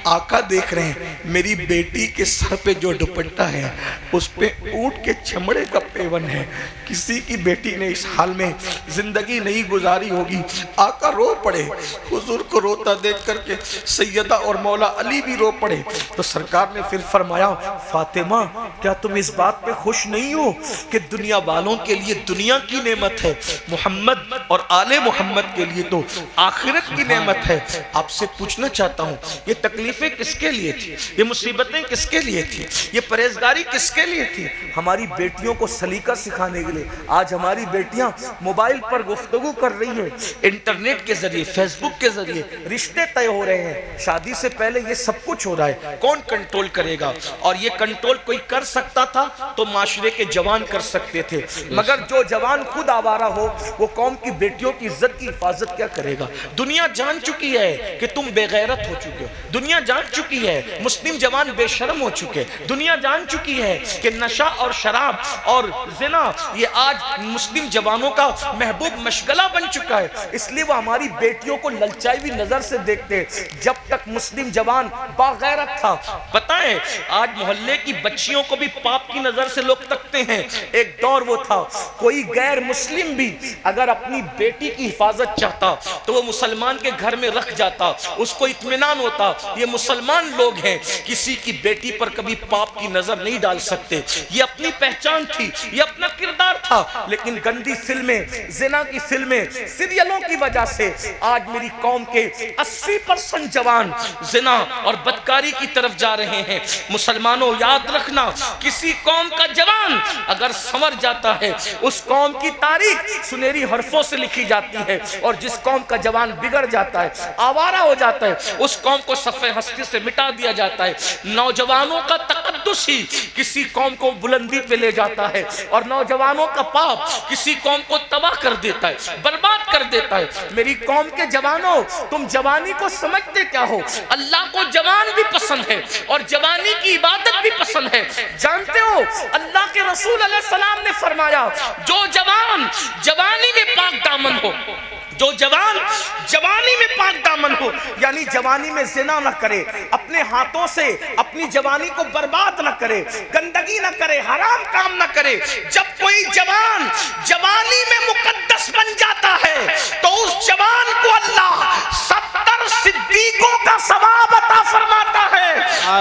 आका देख रहे हैं मेरी बेटी के सर पे जो दुपट्टा है उस पे ऊंट के चमड़े का पेवन है। किसी की बेटी ने इस हाल में जिंदगी नहीं गुजारी होगी। आका रो पड़े, हुजूर को रोता देख करके सैयदा और मौला अली भी रो पड़े। तो सरकार ने फिर फरमाया, फातिमा क्या तुम इस बात पे खुश नहीं हो कि दुनिया वालों के लिए दुनिया की नेमत है, मोहम्मद और आले मोहम्मद के लिए तो आखिरत की नेमत है। आपसे पूछना चाहता हूँ ये तकलीफें किसके लिए थी, ये मुसीबतें किसके लिए थी, ये परहेजगारी किसके लिए थी? हमारी बेटियों को सलीका सिखाने के लिए। आज हमारी बेटियां मोबाइल पर गुफ्तगू कर रही हैं, इंटरनेट के जरिए, फेसबुक के जरिए रिश्ते तय हो रहे हैं। शादी से पहले ये सब कुछ हो रहा है, कौन कंट्रोल करेगा? और ये कंट्रोल कोई कर सकता था तो माशरे के जवान कर सकते थे, मगर जो जवान खुद आवारा हो वो कौम की बेटियों की इज्जत की हिफाजत क्या करेगा? दुनिया जान चुकी है कि तुम बेगैरत हो चुके हो, दुनिया जान चुकी है मुस्लिम जवान बेशर्म हो चुके, दुनिया जान चुकी है कि नशा और शराब और जिना ये आज मुस्लिम जवानों का महबूब मशगला बन चुका है। इसलिए वो हमारी बेटियों को ललचाई हुई नजर से देखते। जब तक मुस्लिम जवान बागैरत था, पता है आज मोहल्ले की बच्चियों को भी पाप की नजर से लोग तकते हैं। एक दौर वो था कोई गैर मुस्लिम भी अगर अपनी बेटी की हिफाजत चाहता तो वो मुसलमान के घर में रख जाता, उसको इत्मीनान होता ये मुसलमान लोग हैं, किसी की बेटी पर कभी पाप की नजर नहीं डाल सकते। ये अपनी पहचान थी, ये अपना किरदार था। लेकिन गंदी फिल्में, जिना की फिल्में, सीरियलों की वजह से आज मेरी कौम के 80% जवान जिना और बदकारी की तरफ जा रहे हैं। मुसलमानों याद रखना, किसी कौम का जवान अगर संवर जाता है उस कौम की तारीख सुनहरी हरफों से लिखी जाती है, और जिस कौम का जवान बिगड़ जाता है, आवारा हो जाता है, उस कौम को सफ़े हस्ती से मिटा दिया जाता है। नौजवानों का तकद्दुम तकद्दुस ही किसी कौम को बुलंदी पे ले जाता है, और नौजवानों का पाप किसी कौम को तबाह कर देता है, बर्बाद कर देता है। मेरी कौम के जवानों, तुम जवानी को समझते क्या हो? अल्लाह को जवान भी पसंद है और जवानी की इबादत भी पसंद है। जानते हो अल्लाह के रसूल अलैहिस्सलाम ने फरमाया, जो जवान जवानी में पाक दामन हो, जो जवान जवानी में पाक दामन हो, यानी जवानी में ज़िना न करे, अपने हाथों से अपनी जवानी को बर्बाद न करे, गंदगी न करे, हराम काम न करे। जब कोई जवान जवानी में मुकद्दस बन जाता है तो उस जवान को अल्लाह 70 सिद्दीकों का सवाब अता फरमाता है।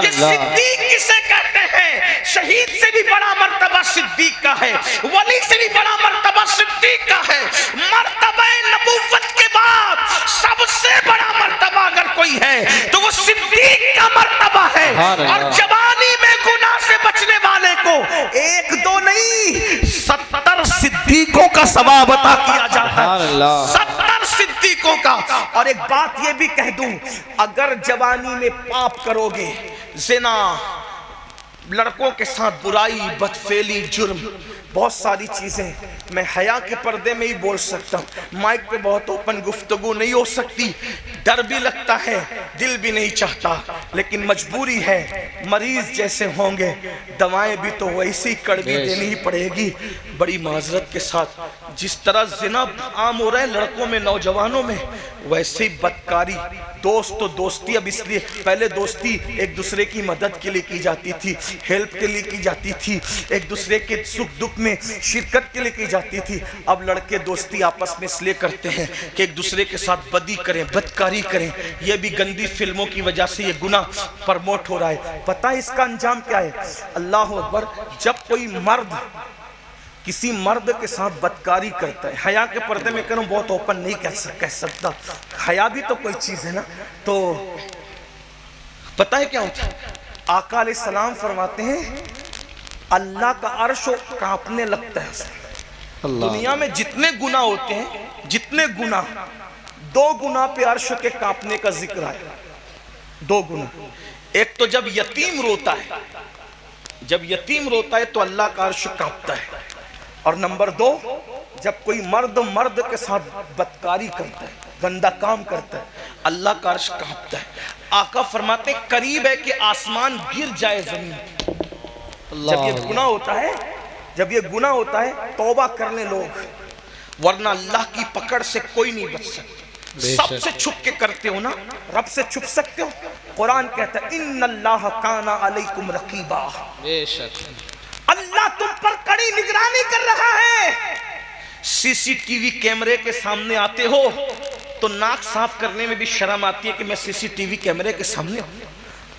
ये सिद्दीक किसे कहते हैं? शहीद से भी बड़ा मर्तबा सिद्दीक का है, वली से भी बड़ा मर्तबा सिद्दीक का है। मर्तबा नबुव्वत के बाद सबसे बड़ा मर्तबा अगर कोई है तो वो सिद्दीक का मर्तबा है। और जवानी में गुनाह से बचने वाले को 1-2 नहीं 70 सिद्दीकों का सवाब अता किया जाता है, 70 सिद्दीकों का। और एक बात ये भी कह दूं, अगर जवानी में पाप करोगे, ज़िना, लड़कों के साथ बुराई, बदफेली, जुर्म, बहुत सारी चीजें, मैं हया के पर्दे में ही बोल सकता हूँ, माइक पे बहुत ओपन गुफ्तगू नहीं हो सकती, डर भी लगता है, दिल भी नहीं चाहता, लेकिन मजबूरी है। मरीज जैसे होंगे, दवाएं भी तो वैसी कड़वी देनी ही पड़ेगी। बड़ी माजरत के साथ जिस तरह जिना आम हो रहा है लड़कों में, नौजवानों में, वैसे ही बदकारी, दोस्त तो दोस्ती, अब इसलिए पहले दोस्ती एक दूसरे की मदद के लिए की जाती थी, हेल्प के लिए की जाती थी, एक दूसरे के सुख दुख में शिरकत के लिए की जाती थी। अब लड़के दोस्ती आपस में इसलिए करते हैं कि एक दूसरे के साथ बदी करें, बदकारी करें। यह भी गंदी फिल्मों की वजह से ये गुनाह प्रमोट हो रहा है। पता है इसका अंजाम क्या है? अल्लाह अकबर, जब कोई मर्द किसी मर्द के साथ बदकारी करता है, हया के पर्दे में करूं, बहुत ओपन नहीं कह सकता, हया भी तो कोई चीज है ना, तो पता है क्या होता है? आका अलैहिस्सलाम फरमाते हैं अल्लाह का अर्श कांपने लगता है। दुनिया में जितने गुनाह होते हैं, जितने गुनाह, 2 गुनाह पे अर्श के कांपने का जिक्र आया। 2 गुनाह, एक तो जब यतीम रोता है, जब यतीम रोता है तो अल्लाह का अर्श कांपता है, और नंबर 2, जब कोई मर्द के साथ बदकारी करता है, गंदा काम करता है, अल्लाह का अर्श कांपता है। आका फरमाते करीब है कि आसमान गिर जाए जमीन। जब ये गुनाह होता है, जब ये गुनाह होता है, तौबा कर ले लोग, वरना अल्लाह की पकड़ से कोई नहीं बच सकता। सबसे छुप के करते हो ना, रब से छुप सकते हो। कुरान कहता है इन्नल्लाह काना अलैकुम रकीबा, अल्लाह तुम पर कड़ी निगरानी कर रहा है। सीसीटीवी कैमरे के सामने आते हो तो नाक साफ करने में भी शर्म आती है कि मैं सीसीटीवी कैमरे के सामने हूं।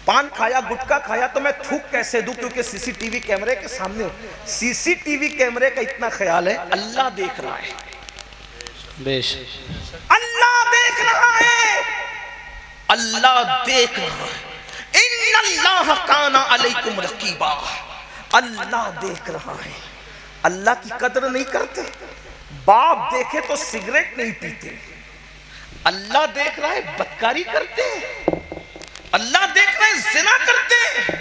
पान खाया, गुटखा खाया तो मैं थूक कैसे दूं, क्योंकि सीसीटीवी कैमरे के सामने हूं। सीसीटीवी कैमरे का इतना ख्याल है, अल्लाह देख रहा है, अल्लाह देख रहा है, अल्लाह देख रहा है। इन्नल्लाह काना अलैकुम रकीबा, अल्लाह देख रहा है। अल्लाह की कदर नहीं करते, बाप देखे तो सिगरेट नहीं पीते, अल्लाह देख रहा है बदकारी करते हैं, अल्लाह देख रहा है ज़िना करते हैं,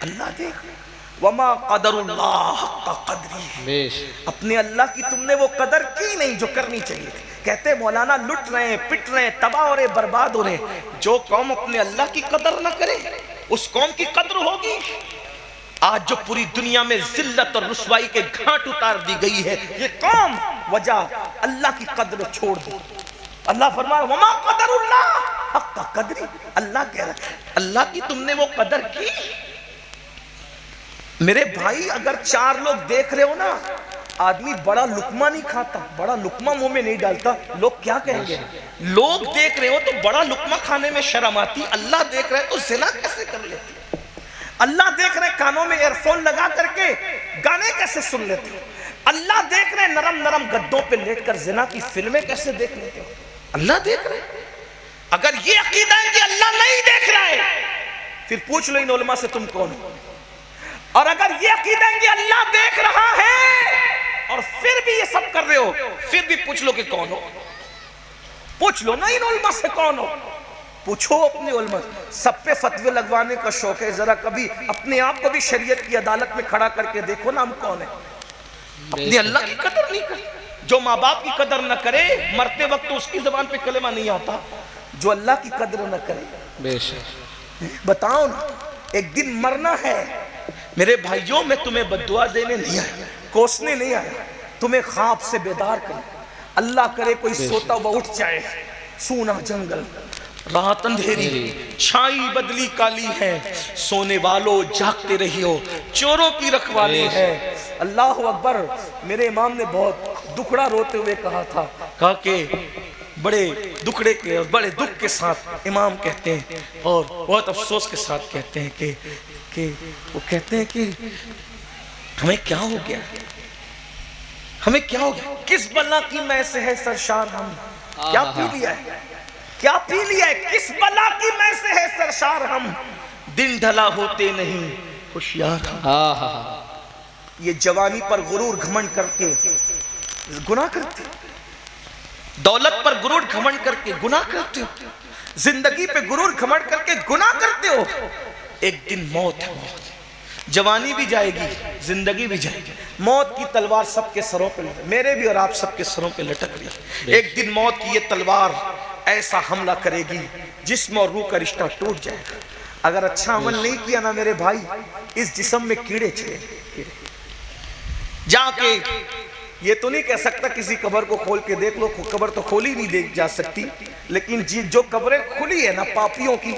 अल्लाह देख रहा है। वमा क़दरुल्लाह हक़्क़ क़द्रिही, अपने अल्लाह की तुमने वो कदर की नहीं जो करनी चाहिए थी। कहते मौलाना लुट रहे हैं, पिट रहे हैं, तबाह हो रहे, बर्बाद हो रहे। जो कौम अपने अल्लाह की कदर न करे उस कौम की कदर होगी। आज जो पूरी दुनिया में जिल्लत और रुसवाई के घाट उतार दी गई है, ये कौम वजह अल्लाह की कदर छोड़ दी। अल्लाह फरमाया वमा क़दरुल्लाह हक़्क़ क़द्रिही, अल्लाह कह रहा है अल्लाह की तुमने वो कदर की। मेरे भाई, अगर 4 लोग देख रहे हो ना, आदमी बड़ा लुकमा नहीं खाता, बड़ा लुकमा मुंह में नहीं डालता, लोग क्या कहेंगे? लोग देख रहे हो तो बड़ा लुकमा खाने में शर्म आती, अल्लाह देख रहे तो ज़िना कैसे कर लेते? अल्लाह देख रहे कानों में एयरफोन लगा करके गाने कैसे सुन लेते हो? अल्लाह देख रहे नरम नरम गद्दों पे लेटकर ज़िना की फिल्में कैसे देख लेते हो? अल्लाह देख रहे। अगर ये अकीदा है कि अल्लाह नहीं देख रहा है, फिर पूछ लो इन उलमा से तुम कौन हो। और अगर ये अकीदा है कि अल्लाह देख रहा है और फिर भी ये सब कर रहे हो, फिर भी पूछ लो कि कौन हो। पूछ लो ना इन उलमा से कौन हो। पूछो अपने उलमा, सब पे फतवे लगवाने का शौक है, जरा कभी अपने आप को भी शरीयत की अदालत में खड़ा करके देखो ना हम कौन है। अपने अल्लाह की कदर नहीं करे, जो माँ बाप की कदर न करे मरते वक्त तो उसकी जबान पे कलेमा नहीं आता, जो अल्लाह की कदर न करे। बेशक बताओ ना, एक दिन मरना है मेरे भाइयों। मैं तुम्हें बद्दुआ देने नहीं आया, कोसने नहीं आया, तुम्हें ख्वाब से बेदार कर। अल्लाह करे कोई सोता हुआ उठ जाए, सूना जंगल, रात अंधेरी, छाई बदली काली है, सोने वालों जागते रहियो, चोरों की रखवाली है। अल्लाह अकबर। मेरे इमाम ने बहुत दुखड़ा रोते हुए कहा था, कहा कि बड़े दुखड़े के और बड़े दुख के साथ इमाम कहते हैं और बहुत अफसोस के साथ कहते हैं कि वो कहते हैं कि हमें क्या हो गया, हमें क्या हो गया, किस बला की मैं से है सरशार हम, क्या पी लिया है, क्या पी लिया है, किस बला की मैं से है सरशार हम, दिन ढला होते नहीं होशियार हम। ये जवानी पर गुरूर घमंड करके गुनाह करते, दौलत पर गुरूर घमंड करके गुनाह करते हो, जिंदगी पे गुरूर घमंड करके गुनाह करते हो। एक दिन मौत है, मौत, जवानी भी जाएगी, जिंदगी भी जाएगी। मौत की तलवार सबके सरों पे, मेरे भी और आप सबके सरों पे लटक रही। एक दिन मौत की ये तलवार ऐसा हमला करेगी जिस्म और रूह का रिश्ता टूट जाएगा। अगर अच्छा अमल नहीं किया ना मेरे भाई, इस जिस्म में कीड़े छेड़े। जाके ये तो नहीं कह सकता किसी कब्र को खोल के देख लो, कब्र तो खोली नहीं देख जा सकती, लेकिन जो कब्रें खुली है ना पापियों की,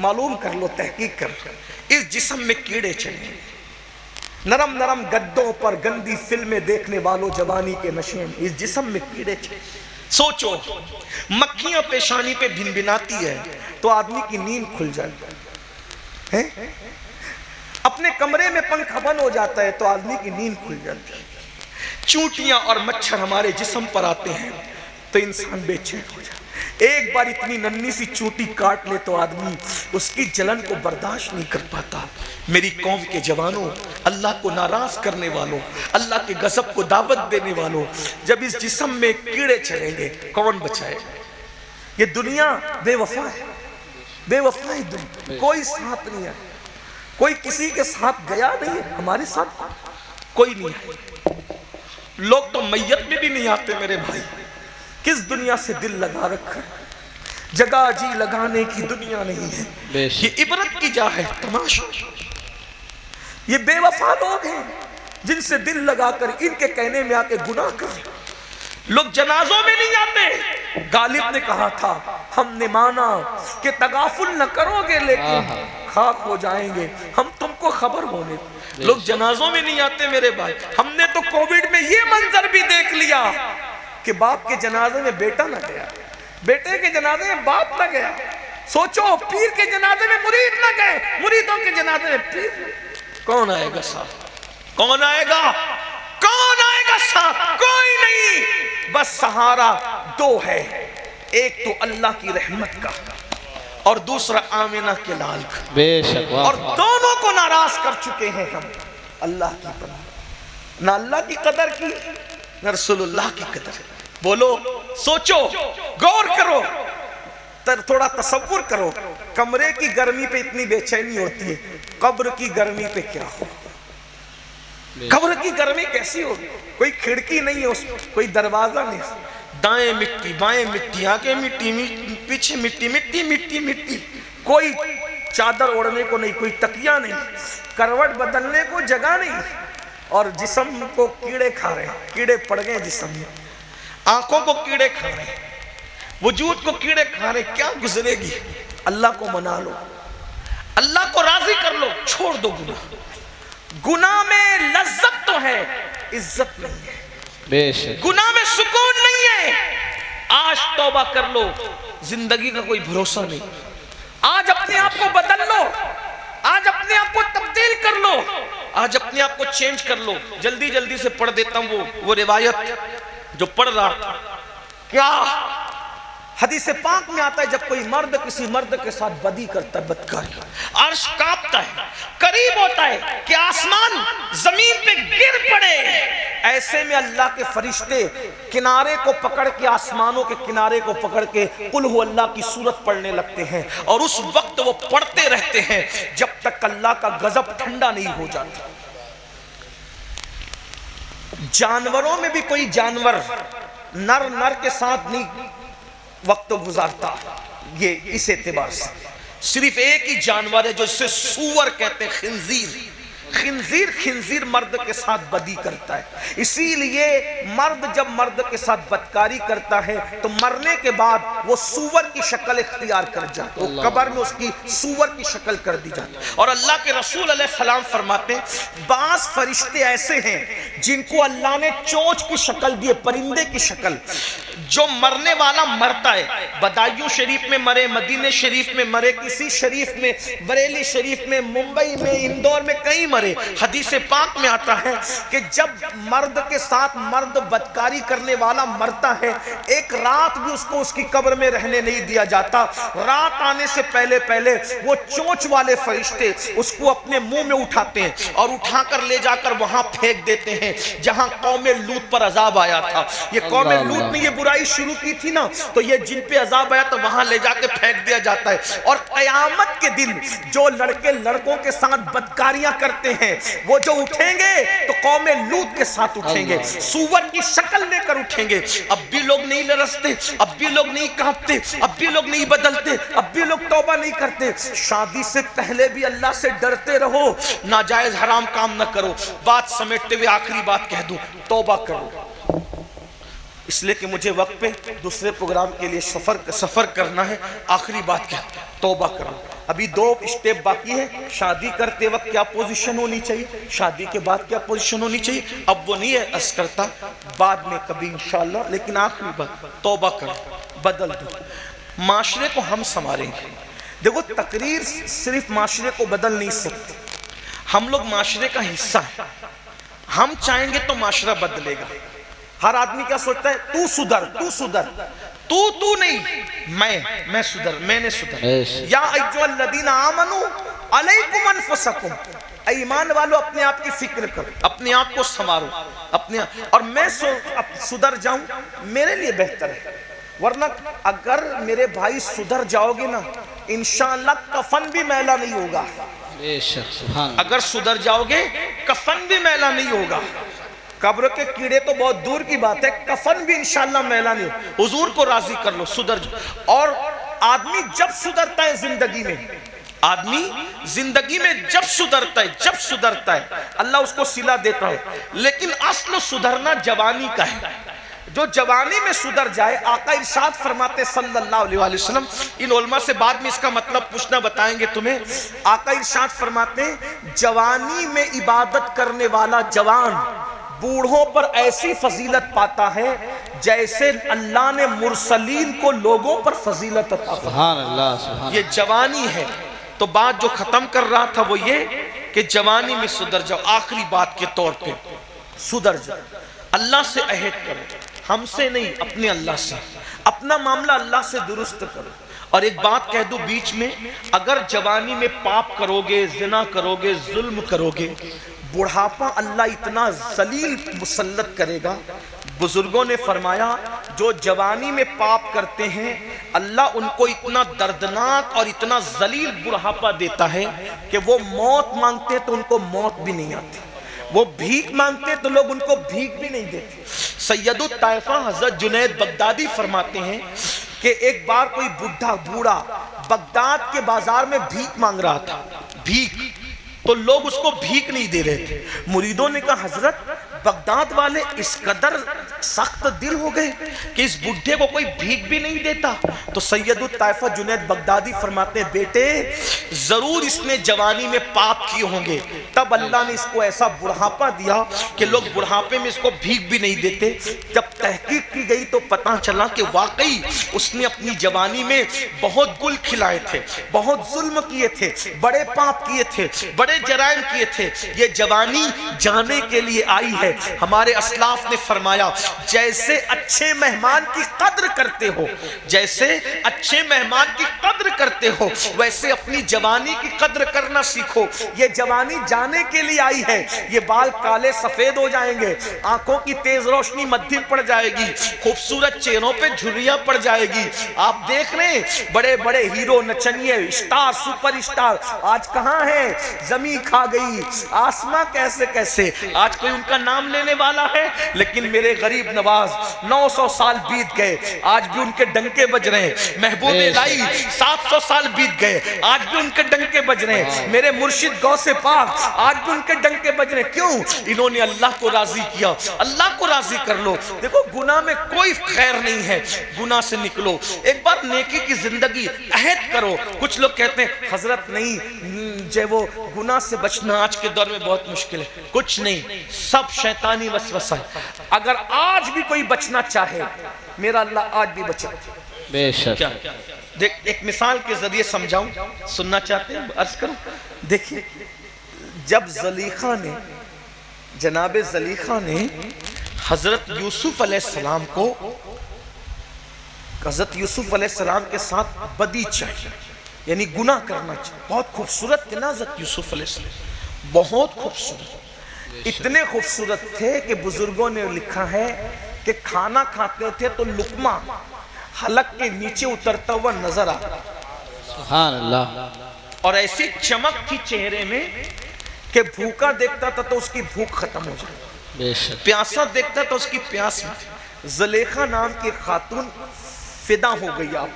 मालूम कर लो, तहकीक कर लो, इस जिस्म में कीड़े चढ़े। नरम नरम गद्दों पर गंदी फिल्में देखने वालों जवानी के नशे में, इस जिस्म में कीड़े चढ़े। सोचो, मक्खियां पेशानी पे भिनभिनाती है तो आदमी की नींद खुल जाती है, अपने कमरे में पंखा बंद हो जाता है तो आदमी की नींद खुल जाती है। चूंटियां और मच्छर हमारे जिस्म पर आते हैं तो इंसान बेचैन हो जाता है। एक बार इतनी नन्ही सी चूंटी काट ले तो आदमी उसकी जलन को बर्दाश्त नहीं कर पाता। मेरी कौम के जवानों, अल्लाह को नाराज करने वालों, अल्लाह के गजब को दावत देने वालों, जब इस जिस्म में कीड़े चढ़ेंगे कौन बचाए? ये दुनिया बेवफा है, बेवफा है दुनिया, कोई साथ नहीं है, कोई किसी के साथ गया नहीं है, हमारे साथ कोई नहीं है। लोग तो मैयत में भी नहीं आते मेरे भाई। किस दुनिया से दिल लगा रखा है, जगह जी लगाने की दुनिया नहीं है, ये इबरत की जा है, तमाशा। ये बेवफा लोग हैं जिनसे दिल लगाकर इनके कहने में आके गुनाह कर। लोग जनाजों में नहीं आते। गालिब ने कहा था, हमने माना कि तगाफुल न करोगे लेकिन खाक हो जाएंगे, हम तुमको खबर होने। लोग जनाजों में नहीं आते मेरे भाई। हमने तो कोविड में ये मंजर भी देख लिया कि बाप के जनाजे में बेटा न गया, बेटे के जनाजे में बाप न गया। सोचो, पीर के जनाजे में मुरीद न गए, मुरीदों के जनाजे में पीर। कौन आएगा साथ? कौन आएगा? कौन आएगा साथ? कोई नहीं। बस सहारा दो है, एक तो अल्लाह की रहमत का और दूसरा आमिना के लाल का। बेशक। और दोनों को नाराज कर चुके हैं हम। अल्लाह की पनाह, ना अल्लाह की कदर की ना रसूलुल्लाह की कदर। बोलो, सोचो, गौर करो, थोड़ा तसव्वुर करो। कमरे की गर्मी पे इतनी बेचैनी होती है, कब्र की गर्मी पे क्या हो? कब्र की गर्मी कैसी होगी? कोई खिड़की नहीं है उसमें, कोई दरवाजा नहीं, दाएं मिट्टी बाएं मिट्टी, आगे मिट्टी, पीछे मिट्टी, मिट्टी मिट्टी मिट्टी। कोई चादर ओढ़ने को नहीं, कोई तकिया नहीं, करवट बदलने को जगह नहीं, और जिस्म को कीड़े खा रहे हैं, कीड़े पड़ गए जिस्म में, आंखों को कीड़े खा रहे हैं, वजूद को कीड़े खा रहे। क्या गुजरेगी? अल्लाह को मना लो, अल्लाह को राजी कर लो, छोड़ दो गुनाह। गुनाह में लज्जत तो है, इज्जत नहीं है। बेशक। गुनाह में सुकून नहीं है। आज तौबा कर लो, जिंदगी का कोई भरोसा नहीं। आज अपने आप को बदल लो, आज अपने आप को तब्दील कर लो, आज अपने आप को चेंज कर लो। जल्दी जल्दी से पढ़ देता हूं वो रिवायत जो पढ़ रहा था। क्या हदीस पाक में आता है, जब कोई मर्द किसी मर्द के साथ बदी करता है, बदकारी, अर्श कांपता है, करीब होता है कि आसमान जमीन पे गिर पड़े। ऐसे में अल्लाह के फरिश्ते किनारे को पकड़ के, आसमानों के किनारे को पकड़ के कुल हु अल्लाह की सूरत पढ़ने लगते हैं और उस वक्त वो पढ़ते रहते हैं जब तक अल्लाह का गजब ठंडा नहीं हो जाता। जानवरों में भी कोई जानवर नर नर के साथ नहीं वक्त गुजारता, ये इस एतबार से सिर्फ एक ही जानवर है जो इसे सूअर कहते हैं, खिंजीर। खिंजीर खिंजीर मर्द के साथ बदी करता है, इसीलिए मर्द जब मर्द के साथ बदकारी करता है तो मरने के बाद वो सूअर की शक्ल इख्तियार कर जाता है, वो कब्र में उसकी सूअर की शक्ल कर दी जाती है। और अल्लाह के रसूल अलैहिस्सलाम फरमाते हैं बास फरिश्ते ऐसे हैं जिनको अल्लाह ने चोंच की शक्ल दी है, परिंदे की शक्ल। जो मरने वाला मरता है, बदायूं शरीफ में मरे, मदीने शरीफ में मरे, किसी शरीफ में, बरेली शरीफ में, मुंबई में, इंदौर में, कहीं मरे। हदीस पाक में आता है कि जब मर्द के साथ मर्द बदकारी करने वाला मरता है, एक रात भी उसको उसकी कब्र में रहने नहीं दिया जाता। रात आने से पहले पहले वो चोंच वाले फरिश्ते उसको अपने मुंह में उठाते हैं और उठाकर ले जाकर वहां फेंक देते हैं जहां कौमे लूत पर अजाब आया था। ये कौमे लूत ने ये बुराई शुरू की थी ना, तो ये जिन पे अजाब आया तो वहां ले जाके फेंक दिया जाता है। और कयामत के दिन जो लड़के लड़कों के साथ बदकारियां करते हैं वो जो उठेंगे तो कौमे लूत के साथ उठेंगे, सूअर की शक्ल लेकर उठेंगे। अब भी लोग नहीं लरसते, अब भी लोग नहीं कांपते, अब भी लोग नहीं बदलते, अब भी लोग तौबा नहीं करते। शादी से पहले भी अल्लाह से डरते रहो, नाजायज हराम काम न करो। बात समेटते हुए आखिरी बात कह दूं, तौबा करो, इसलिए कि मुझे वक्त पे दूसरे प्रोग्राम के लिए सफर करना है। आखिरी बात क्या, तौबा करो। अभी 2 स्टेप बाकी है। शादी करते वक्त क्या पोजीशन होनी चाहिए, शादी के बाद क्या पोजीशन होनी चाहिए, अब वो नहीं है अर्ज करता, बाद में कभी इंशाल्लाह। लेकिन आखिरी बात, तौबा करो, बदल दो। माशरे को हम संवारेंगे। देखो, तकरीर सिर्फ माशरे को बदल नहीं सकती, हम लोग माशरे का हिस्सा है। हम चाहेंगे तो माशरा बदलेगा। हर आदमी क्या सोचता है, तू सुधर, तू सुधर, तू नहीं, मैं सुधर, मैंने सुधर। या अय्युहल्लज़ीना आमनू अलैकुम अनफुसकुम, ईमान वालों अपने आप की फिक्र करो, अपने आप को संवारो, अपने और मैं सुधर जाऊं मेरे लिए बेहतर है। वरना अगर मेरे भाई सुधर जाओगे ना, इंशाअल्लाह कफन भी मैला नहीं होगा। अगर सुधर जाओगे कफन भी मैला नहीं होगा। कब्र के कीड़े तो बहुत दूर की बात है, कफन भी इंशाअल्लाह मैला नहीं। हुजूर को राजी कर लो, सुधर जाओ। और आदमी जब सुधरता है जिंदगी में, आदमी जिंदगी में जब सुधरता है अल्लाह उसको सिला देता है। लेकिन असल सुधरना जवानी का है। जो जवानी में सुधर जाए, आका इरशाद फरमाते सल्लल्लाहु अलैहि वसल्लम, इन उलमा से बाद में इसका मतलब पूछना बताएंगे तुम्हें। आका इरशाद फरमाते जवानी में इबादत करने वाला जवान बूढ़ों पर ऐसी फजीलत पाता है जैसे अल्लाह ने मुरसलीन को लोगों पर फजीलत अता फरमाई। सुभान अल्लाह, सुभान। ये जवानी है। तो बात जो खत्म कर रहा था वो ये कि जवानी में सुधर जाओ। आखिरी बात के तौर पे सुधर जाओ, अल्लाह से अहद करो, हमसे नहीं, अपने अल्लाह से। अपना मामला अल्लाह से दुरुस्त करो। और एक बात कह दूं बीच में, अगर जवानी में पाप करोगे, जिना करोगे, जुल्म करोगे, बुढ़ापा अल्लाह इतना जलील मुसल्लत करेगा। बुजुर्गों ने फरमाया जो जवानी में पाप करते हैं अल्लाह उनको इतना दर्दनाक और इतना जलील बुढ़ापा देता है कि वो मौत मांगते तो उनको मौत भी नहीं आती, वो भीख मांगते तो लोग उनको भीख भी नहीं देते। सैयदुत ताइफा हजरत जुनैद बगदादी फरमाते हैं कि एक बार कोई बूढ़ा बगदाद के बाजार में भीख मांग रहा था, भीख, तो लोग उसको भीख नहीं दे रहे थे। मुरीदों ने कहा हजरत बगदाद वाले इस कदर सख्त दिल हो गए कि इस बुढ़े को कोई भीख भी नहीं देता। तो सैयदुत ताइफा जुनैद बगदादी फरमाते हैं बेटे जरूर इसने जवानी में पाप किए होंगे, तब अल्लाह ने इसको ऐसा बुढ़ापा दिया कि लोग बुढ़ापे में इसको भीख भी नहीं देते। जब तहकीक की गई तो पता चला कि वाकई उसने अपनी जवानी में बहुत गुल खिलाए थे, बहुत जुल्म किए थे, बड़े पाप किए थे, बड़े जराइम किए थे। ये जवानी जाने के लिए आई है। हमारे अस्लाफ ने फरमाया जैसे अच्छे मेहमान की कद्र करते हो, जैसे अच्छे मेहमान की कद्र करते हो, वैसे अपनी जवानी की कद्र करना सीखो। ये जवानी जाने के लिए आई है। ये बाल काले सफेद हो जाएंगे, आंखों की तेज रोशनी मध्यम पड़ जाएगी, खूबसूरत चेहरों पे झुर्रियां पड़ जाएगी। आप देख रहे हैं बड़े बड़े हीरो, नचनिए, स्टार, सुपर स्टार आज कहां है? जमीन खा गई, आसमां कैसे कैसे, आज कोई उनका नाम लेने वाला है? लेकिन मेरे गरीब नवाज 900 साल बीत गए, आज भी उनके डंके बज रहे हैं। महबूब इलाही 700 साल बीत गए, आज भी उनके डंके बज रहे हैं। मेरे मुर्शिद गौसे पाक आज भी उनके डंके बज रहे हैं। क्यों? इन्होंने अल्लाह को राजी किया। अल्लाह को राजी कर लो। देखो गुनाह में कोई खैर नहीं है, गुनाह से निकलो, एक बार नेकी की जिंदगी अहद करो। कुछ लोग कहते हैं हजरत नहीं, जो वो गुनाह से बचना आज के दौर में बहुत मुश्किल है। कुछ नहीं, सब शैतानी वसवसा है। अगर आज भी कोई बचना चाहे, मेरा अल्लाह आज भी बचा। बेशक। क्या देख, एक मिसाल के जरिए समझाऊं, सुनना चाहते हैं? अर्ज करूं। देखिए, जब ज़लीखा ने, जनाबे ज़लीखा ने हजरत यूसुफ अलैहिस्सलाम को, हजरत यूसुफ अलैहिस्सलाम के साथ बदी चाहिए, यानी गुनाह करना चाहिए। बहुत खूबसूरत थे ना हजरत यूसुफ अलैहिस्सलाम, बहुत खूबसूरत, इतने खूबसूरत थे कि बुजुर्गों ने लिखा है कि खाना खाते थे तो लुकमा हलक के नीचे उतरता हुआ नजर आता, सुभान अल्लाह। और ऐसी चमक थी चेहरे में कि भूखा देखता था तो उसकी भूख खत्म हो जाती, बेशक। प्यासा देखता तो उसकी प्यास में। ज़ुलेखा नाम की खातून फिदा हो गई आप,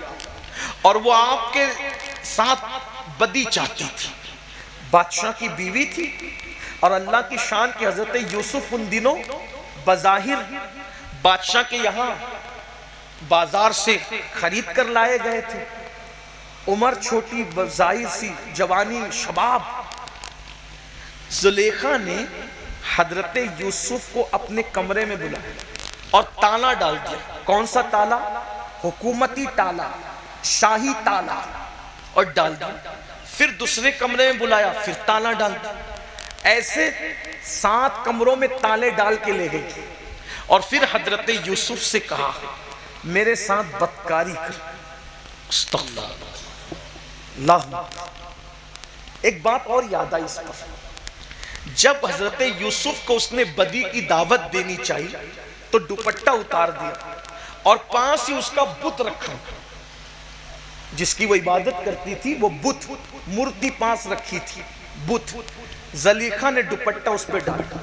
और वो आपके साथ बदी चाहती थी। बादशाह की बीवी थी, और अल्लाह की शान के हजरत यूसुफ उन दिनों बज़ाहिर बादशाह के यहाँ बाजार से खरीद कर लाए गए थे। उम्र छोटी, जाहिर सी जवानी, शबाब। ज़ुलेखा ने हजरत यूसुफ को अपने कमरे में बुलाया और ताला डाल दिया। कौन सा ताला? हुकूमती ताला, शाही ताला, और डाल दिया। फिर दूसरे कमरे में बुलाया, फिर ताला डाल दिया। ऐसे 7 कमरों में ताले डाल के ले गई, और फिर हजरत यूसुफ से कहा मेरे साथ बदकारी कर। एक बात और याद आई इस पर, जब हजरत यूसुफ को उसने बदी की दावत देनी चाहिए तो दुपट्टा उतार दिया, और पास ही उसका बुत रखा, जिसकी वो इबादत करती थी, वो बुत मूर्ति पास रखी थी, बुत। ज़लीखा ने दुपट्टा उस पर डाला,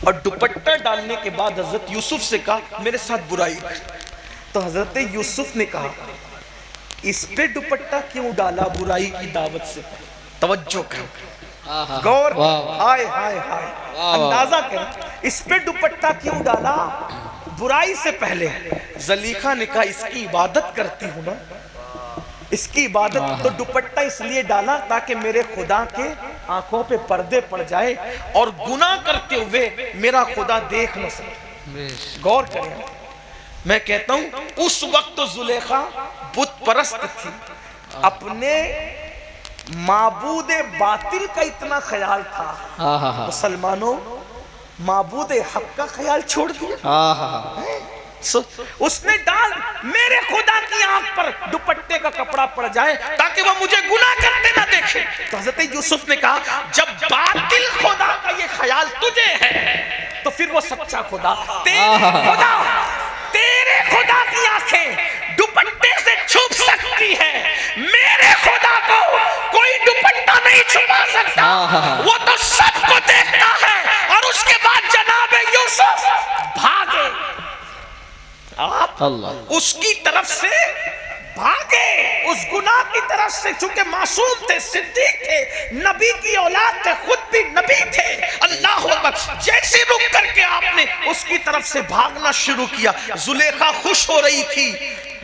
और दुपट्टा डालने के बाद हजरत यूसुफ से कहा मेरे साथ बुराई कर। तो हजरत यूसुफ ने कहा इस पे दुपट्टा क्यों डाला बुराई की दावत से? तवज्जो करो, गौर, हाय हाय हाय, अंदाजा करो, इस पे दुपट्टा क्यों डाला बुराई से पहले? ज़लीखा ने कहा इसकी इबादत करती हूं ना, इसकी इबादत, तो दुपट्टा इसलिए डाला ताकि मेरे खुदा के आंखों पे पर्दे पड़ जाए और गुनाह करते हुए मेरा खुदा देख न सके। गौर करें, मैं कहता हूं उस वक्त तो ज़ुलेखा बुत परस्त थी, अपने माबूदे बातिल का इतना ख्याल था। मुसलमानों, माबूदे हक का ख्याल छोड़ दिया। उसने डाल मेरे खुदा की आंख पर दुपट्टे का कपड़ा पड़ जाए ताकि वो मुझे गुनाह करते ना देखे। तो हज़रत यूसुफ ने कहा जब बातिल खुदा का ये ख्याल तुझे है तो फिर वो सच्चा खुदा, तेरे खुदा की आंखें दुपट्टे से छुप सकती है, मेरे खुदा को कोई दुपट्टा नहीं छुपा सकता। वो तो सबको देखता है। और उसके बाद जनाब यूसुफ भागे, आप उसकी तरफ से भागे, उस गुनाह की तरफ से, चूंकि मासूम थे, सिद्दीक थे, नबी की औलाद थे, खुद भी नबी थे। अल्लाह अकबर, जैसे रुक करके आपने उसकी तरफ से भागना शुरू किया, ज़ुलेखा खुश हो रही थी,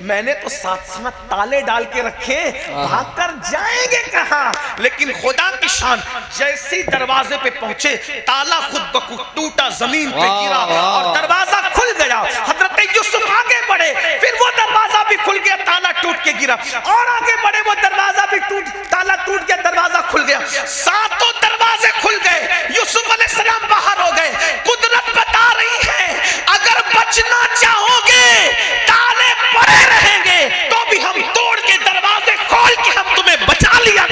मैंने तो साथ साथ ताले डाल के रखे, भागकर जाएंगे कहां? लेकिन खुदा की शान, जैसे दरवाजे पे पहुंचे ताला खुद ब खुद टूटा, जमीन पे गिरा और दरवाजा खुल गया। हजरत यूसुफ आगे बढ़े, फिर वो दरवाजा भी खुल गया, ताला टूट के गिरा, और आगे बढ़े, वो दरवाजा भी ताला टूट गया, दरवाजा खुल गया, सातों दरवाजे खुल गए, यूसुफ अलैहिस्सलाम बाहर हो गए। कुदरत बता रही है अगर बचना चाहोगे ताले पड़े रहेंगे तो भी हम तोड़ के दरवाजे खोल के हम तुम्हें बचा लिया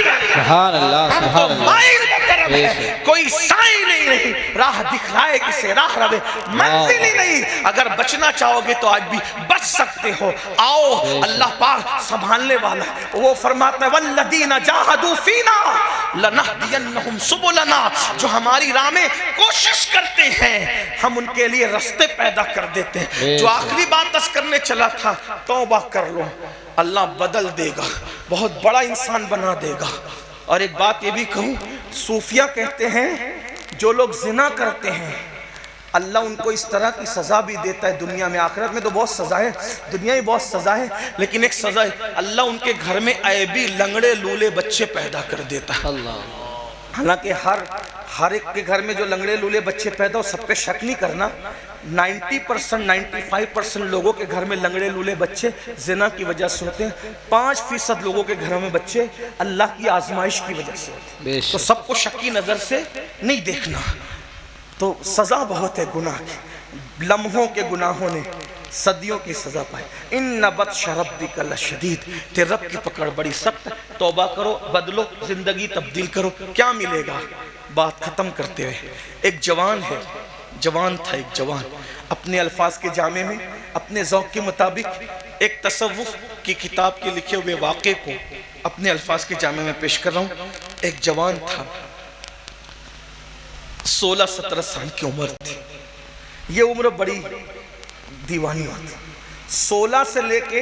सुभान अल्लाह, सुभान अल्लाह। माइल में करम है, बेशक। कोई साई नहीं, राह दिखलाए किसे राह रवे, मंजिल ही नहीं। अगर बचना चाहोगे तो आज भी बच सकते हो। आओ, अल्लाह पाक संभालने वाला है। वो फरमाता है वल्लदीना जाहदू फीना लनहदियन्नहुम सुबुलना, जो हमारी राह में कोशिश करते हैं हम उनके लिए रास्ते पैदा कर देते हैं। जो आखिरी बात दस करने चला था, तौबा कर लो, अल्लाह बदल देगा, बहुत बड़ा इंसान बना देगा। और एक बात ये भी कहूँ, सूफिया कहते हैं जो लोग जिना करते हैं अल्लाह उनको इस तरह की सज़ा भी देता है दुनिया में। आखिरत में तो बहुत सज़ा है, दुनिया में बहुत सज़ा है, लेकिन एक सज़ा है, अल्लाह उनके घर में ऐबी लंगड़े लूले बच्चे पैदा कर देता है। हालांकि हर एक के घर में जो लंगड़े लूले बच्चे पैदा हो, सब पे शक नहीं करना। 90% 95% लोगों के घर में लंगड़े लूले बच्चे जिना की वजह से होते हैं। 5% लोगों के घरों में बच्चे अल्लाह की आजमाइश की वजह से होते हैं। तो सबको शक की नज़र से नहीं देखना। तो सज़ा बहुत है गुनाह की, लम्हों के गुनाहों ने सदियों की सज़ा पाई। इन बत्श रब्बिका लशदीद, तेरे रब की पकड़ बड़ी सख्त। तौबा करो, बदलो, जिंदगी तब्दील करो। क्या मिलेगा? बात ख़त्म करते हुए, एक जवान है, जवान था एक जवान, अपने अल्फाज के जामे में अपने ज़ौक़ के मुताबिक एक तसव्वुफ़ की किताब के लिखे हुए वाक़े को अपने अल्फाज के जामे में पेश कर रहा हूँ। एक जवान था, 16-17 साल की उम्र थी। ये उम्र बड़ी दीवानी होती। 16 से लेके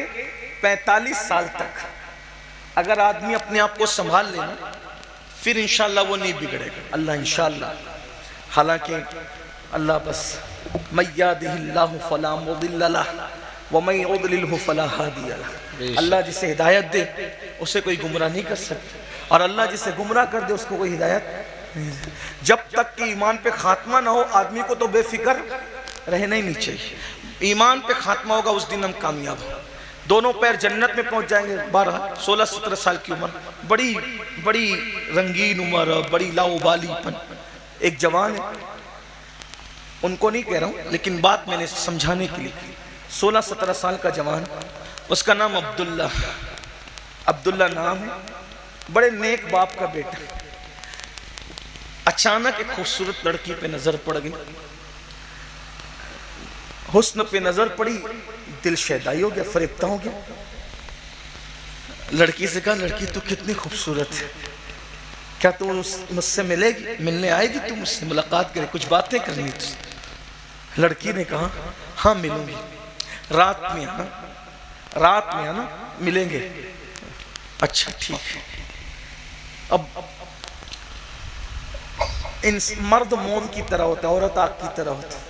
45 साल तक अगर आदमी अपने आप को संभाल लेना, फिर इंशाअल्लाह वो नहीं बिगड़ेगा। अल्लाह इंशाअल्लाह, हालांकि अल्लाह बस मय्यादिहिल्लाहु फला मुदिल्ल लहु व मय युद्लिलहु फला हादिय लहु। अल्लाह जिसे हिदायत दे उसे कोई गुमराह नहीं कर सकता, और अल्लाह जिसे गुमराह कर दे उसको कोई हिदायत। जब तक कि ईमान पे खात्मा ना हो, आदमी को तो बेफिक्र रहना ही नहीं चाहिए। ईमान पे खात्मा होगा उस दिन हम कामयाब हो, दोनों पैर जन्नत में पहुंच जाएंगे। 16-17 साल की उम्र, बड़ी बड़ी रंगीन उम्र, बड़ी लाउबालीपन। एक जवान है, उनको नहीं कह रहा हूँ, लेकिन बात मैंने समझाने के लिए। 16-17 साल का जवान, उसका नाम अब्दुल्ला नाम है, बड़े नेक बाप का बेटा। अचानक एक खूबसूरत लड़की पे नजर पड़ गई, हुस्न पे नजर पड़ी, दिल शैदाई हो गया, फरेब्ता हो गया। लड़की से कहा, लड़की तू कितनी खूबसूरत है, क्या तू मुझसे मिलेगी, मिलने आएगी, तू मुझसे मुलाकात करे, कुछ बातें करनी तुझसे। लड़की ने कहा, हाँ मिलूंगी, रात में आना, मिलेंगे। अच्छा ठीक है। अब इन मर्द मोम की तरह होता है, औरत आग की तरह होता है।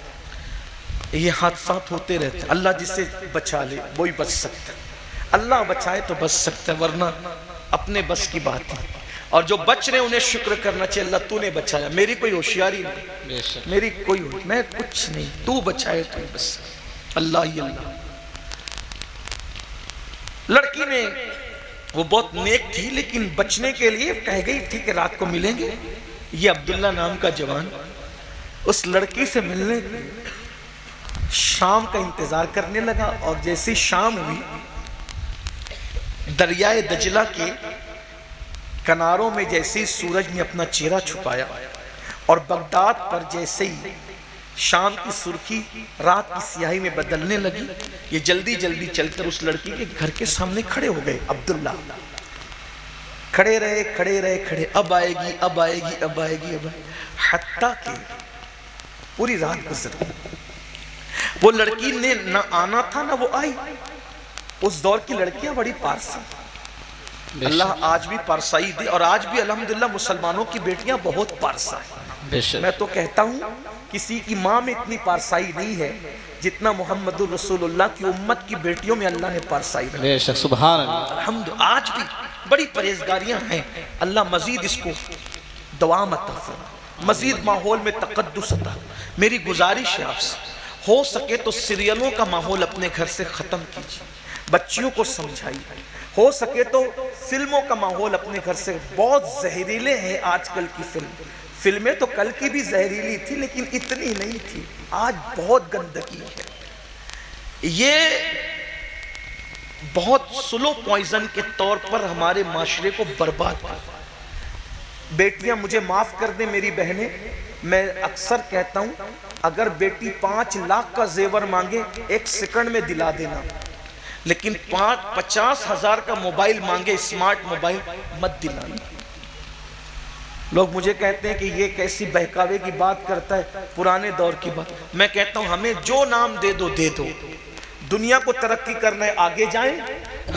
ये हादसात होते रहते हैं। अल्लाह जिसे बचा ले वही बच सकता है, अल्लाह बचाए तो बच सकता है, वरना अपने बस की बात है। और जो बच रहे उन्हें शुक्र करना चाहिए, अल्लाह तूने बचाया, मेरी कोई होशियारी नहीं, मेरी कोई मैं कुछ नहीं, तू बचाए तो बस, अल्लाह ही अल्लाह। लड़की ने, वो बहुत नेक थी, लेकिन बचने के लिए कह गई ठीक है रात को मिलेंगे। ये अब्दुल्ला नाम का जवान उस लड़की से मिलने शाम का इंतजार करने लगा। और जैसे शाम हुई, दरियाए दजला के किनारों में जैसे ही सूरज ने अपना चेहरा छुपाया, और बगदाद पर जैसे ही शाम की सुर्खी रात की स्याही में बदलने लगी, ये जल्दी जल्दी चलकर उस लड़की के घर के सामने खड़े हो गए। अब्दुल्ला खड़े रहे, अब आएगी, हत्ता कि पूरी रात गुजर गई। वो लड़की ने ना आना था ना वो आई। उस दौर की लड़कियां बड़ी पारसा, अल्लाह आज भी पारसाई दे, और आज भी अल्हम्दुलिल्लाह मुसलमानों की बेटियां बहुत पारसा है। मैं तो कहता हूँ किसी की माँ में इतनी पारसाई नहीं है जितना मोहम्मदुर रसूलुल्लाह की उम्मत की बेटियों में अल्लाह ने पारसाई रखी। सुभान अल्लाह। अल्हम्दुलिल्लाह आज भी बड़ी परहेजगारियां हैं। अल्लाह मजीद इसको दवाम अता फरमाए, मजीद माहौल में तकद्दुस अता। मेरी गुजारिश है आपसे, हो सके तो सीरियलों का माहौल अपने घर से ख़त्म कीजिए, बच्चियों को समझाइए। हो सके तो फिल्मों का माहौल अपने घर से, बहुत जहरीले हैं आजकल की फिल्में तो कल की भी जहरीली थी लेकिन इतनी नहीं थी, आज बहुत गंदगी है। ये बहुत स्लो पॉइजन के तौर पर हमारे माशरे को बर्बाद कर। बेटियां मुझे माफ कर दे मेरी बहनें, मैं अक्सर कहता हूं अगर बेटी 5 लाख का जेवर मांगे 1 सेकंड में दिला देना, लेकिन 50,000 का मोबाइल मांगे, स्मार्ट मोबाइल, मत दिलाना। लोग मुझे कहते हैं कि ये कैसी बहकावे की बात करता है, पुराने दौर की बात। मैं कहता हूं हमें जो नाम दे दो दे दो। दुनिया को तरक्की करना है आगे जाएं,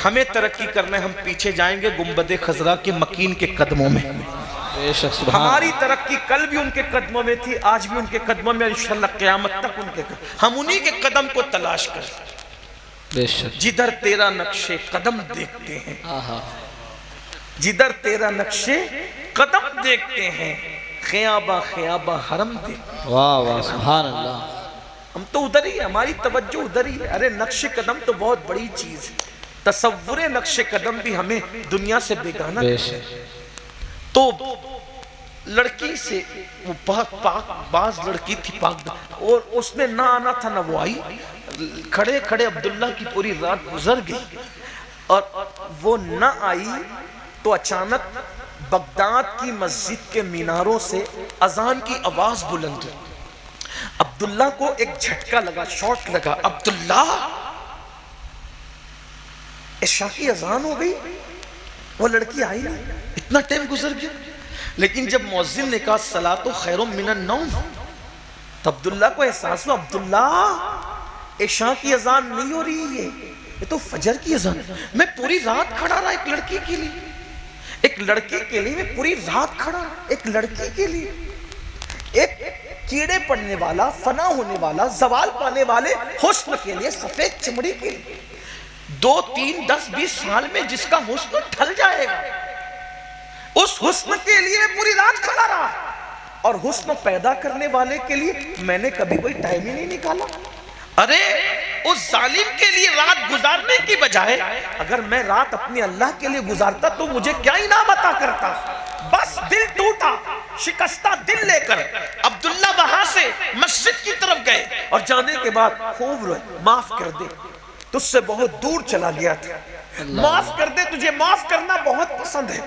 हमें तरक्की करना है हम पीछे जाएंगे गुंबद खजरा के मकीन के कदमों में। हमारी तरक्की कल भी उनके कदमों में थी, आज भी उनके कदमों में, इंशाअल्लाह क़यामत तक उनके हम उन्हीं के कदम को तलाश कर। जिधर तेरा नक्शे कदम देखते हैं, जिधर तेरा नक्शे कदम देखते हैं, ख़याबा ख़याबा हरम देखते। वाह वाह सुभान अल्लाह। हम तो उधर ही, हमारी तवज्जो उधर ही है। अरे नक्शे कदम तो बहुत बड़ी चीज है, तसव्वुरे नक्शे कदम भी हमें दुनिया से बेगाना। तो लड़की से वो बाज लड़की थी पाक, और उसने ना आना था ना वो आई। खड़े खड़े अब्दुल्ला की पूरी रात गुजर गई और वो न आई तो अचानक बगदाद की मस्जिद के मीनारों से अजान की आवाज बुलंद हुई। अब्दुल्ला को एक झटका लगा, शॉट लगा। अब्दुल्ला, इशा की अजान हो गई, वो लड़की आई नहीं, इतना टाइम गुजर गया। लेकिन जब मुअज्जिन ने कहा सलातो खैरुम मिनन नौम, तो अब्दुल्ला को एहसास हुआ अब्दुल्ला इशा की अजान नहीं हो रही है, ये तो फजर की अजान। मैं पूरी रात खड़ा रहा एक लड़की के लिए, एक लड़की के लिए मैं पूरी रात खड़ा, एक लड़की के लिए, एक कीड़े पड़ने वाला, फना होने वाला, जवाल पाने वाले हुस्न के लिए, सफेद चमड़ी के लिए, 2, 3, 10, 20 साल में जिसका हुस्न ढल जाएगा, उस हुस्न के लिए पूरी रात खड़ा रहा। और हुस्न पैदा करने वाले के लिए मैंने कभी कोई टाइम ही नहीं निकाला। अरे उस जालिम के लिए रात गुजारने की बजाय अगर मैं रात अपने अल्लाह के लिए गुजारता तो मुझे क्या इनाम अता करता। बस दिल टूटा, शिकस्ता दिल लेकर अब्दुल्ला वहां से मस्जिद की तरफ गए और जाने के बाद खूब रोए, माफ कर दे, तुझसे बहुत दूर चला गया था, माफ कर दे, तुझे माफ करना बहुत पसंद है,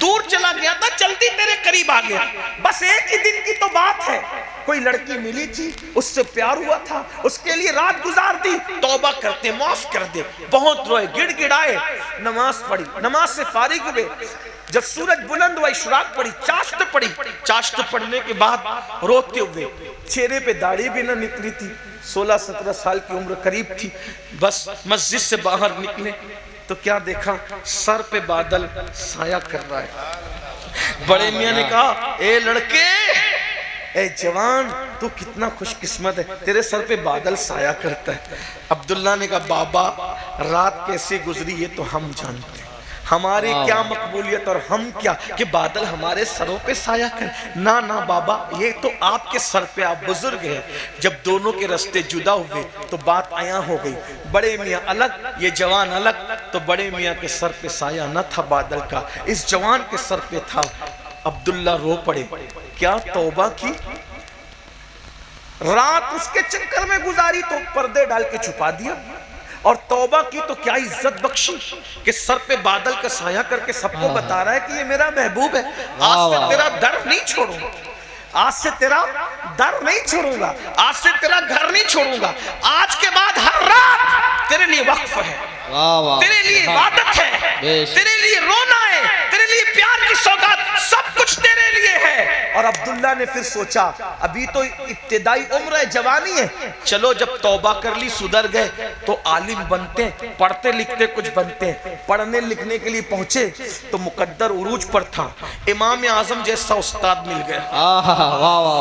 दूर चला गया था, जल्दी तेरे करीब आ गया। बस एक ही दिन की तो बात है, कोई लड़की मिली थी, उससे प्यार हुआ था, उसके लिए रात गुजार दी, तौबा करते, माफ कर दे। बहुत रोए, गिड़गिड़ाए, नमाज पढ़ी, नमाज से फारिग हुए। जब सूरज बुलंद हुआ, इशराक पड़ी, चाश्त पड़ी, चाश्त पढ़ने के बाद रोते हुए, चेहरे पे दाढ़ी भी ना निकली थी, 16-17 साल की उम्र करीब थी। बस मस्जिद से बाहर निकले तो क्या देखा, सर पे बादल साया कर रहा है। बड़े मियां ने कहा, ए लड़के, ए जवान, तू कितना खुशकिस्मत है, तेरे सर पे बादल साया करता है। अब्दुल्ला ने कहा, बाबा रात कैसे गुजरी ये तो हम जानते हैं, हमारी क्या मकबूलियत और हम क्या कि बादल हमारे सरों पे साया कर। ना ना बाबा, ये तो आपके सर पे, आप बुजुर्ग हैं। जब दोनों के रास्ते जुदा हुए तो बात आया हो गई, बड़े मियाँ अलग, ये जवान अलग। तो बड़े मियाँ के सर पे साया न था बादल का, इस जवान के सर पे था। अब्दुल्ला रो पड़े, क्या तौबा की, रात उसके चक्कर में गुजारी तो पर्दे डाल के छुपा दिया, और तौबा की तो क्या इज्जत बख्शी कि सर पे बादल का साया करके सबको बता रहा है कि ये मेरा महबूब है। आज से तेरा दर नहीं छोड़ूंगा, आज से तेरा दर नहीं छोड़ूंगा, आज से तेरा घर नहीं छोड़ूंगा, आज के बाद हर रात तेरे लिए वक्फ है, तेरे लिए इबादत है, तेरे लिए रोना है, तेरे लिए प्यार की सौगात, सब कुछ तेरे लिए है। और अब्दुल्ला ने फिर सोचा, अभी तो इब्तिदाई उम्र है, जवानी है, चलो जब तौबा कर ली, सुधर गए तो आलिम बनते, पढ़ते लिखते कुछ बनते। पढ़ने लिखने के लिए पहुंचे तो मुकद्दर उरूज पर था, इमाम आजम जैसा उस्ताद मिल गया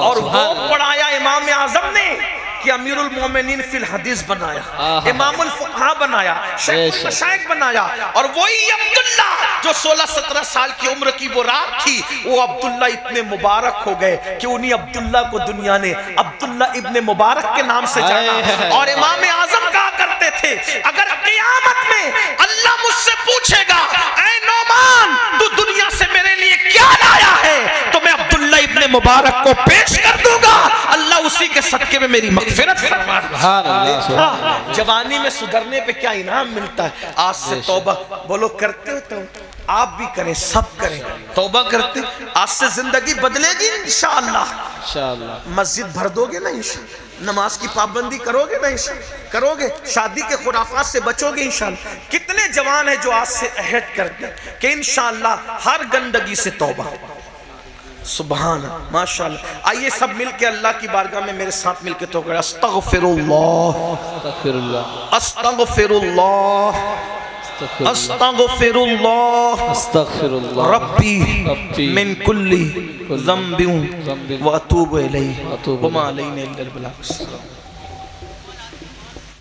और वो पढ़ाया इमाम आजम ने कि अमीरुल मोमिनीन फिल हदीस बनाया, इमामुल फुक़हा बनाया, शेख मशाइख बनाया। और वही अब्दुल्ला जो 16-17 साल की उम्र की वो रात थी, वो अब्दुल्ला इतने मुबारक हो गए कि उन्हीं अब्दुल्ला को दुनिया ने अब्दुल्ला इब्ने मुबारक के नाम से जाना। और इमाम आजम कहा करते थे, अगर क़यामत में अल्लाह मुझसे पूछेगा, ऐ नौमान तू दुनिया से मेरे लिए क्या लाया है, तो मैं अब्दुल्ला इब्ने मुबारक को पेश कर दूंगा, अल्लाह उसी के सदके में मेरी मग़फ़िरत फरमा देगा। जवानी में सुधरने पे क्या इनाम मिलता है। आज से तौबा बोलो, करते हो तो आप भी करें, सब करें, तौबा करते। आज से जिंदगी बदलेगी इंशाअल्लाह। इंशाअल्लाह। मस्जिद भर दोगे ना इंशाअल्लाह, नमाज की पाबंदी करोगे ना इंशाअल्लाह, करोगे, शादी के खुराफात से बचोगे इंशाअल्लाह। कितने जवान हैं जो आज से अहद करते हैं कि इंशाअल्लाह हर गंदगी से तौबा। सुभान माशाअल्लाह। आइए सब मिलके अल्लाह की बारगाह में मेरे साथ मिलके तो करें, अस्तगफिरुल्लाह अस्तगफिरुल्लाह अस्तगफिरुल्लाह अस्तगफिरुल्लाह अस्तगफिरुल्लाह रब्बी मिन कुल्ली ज़ंबिन व अतूबु इलैहि व मा अलैना इल्लल बलाग।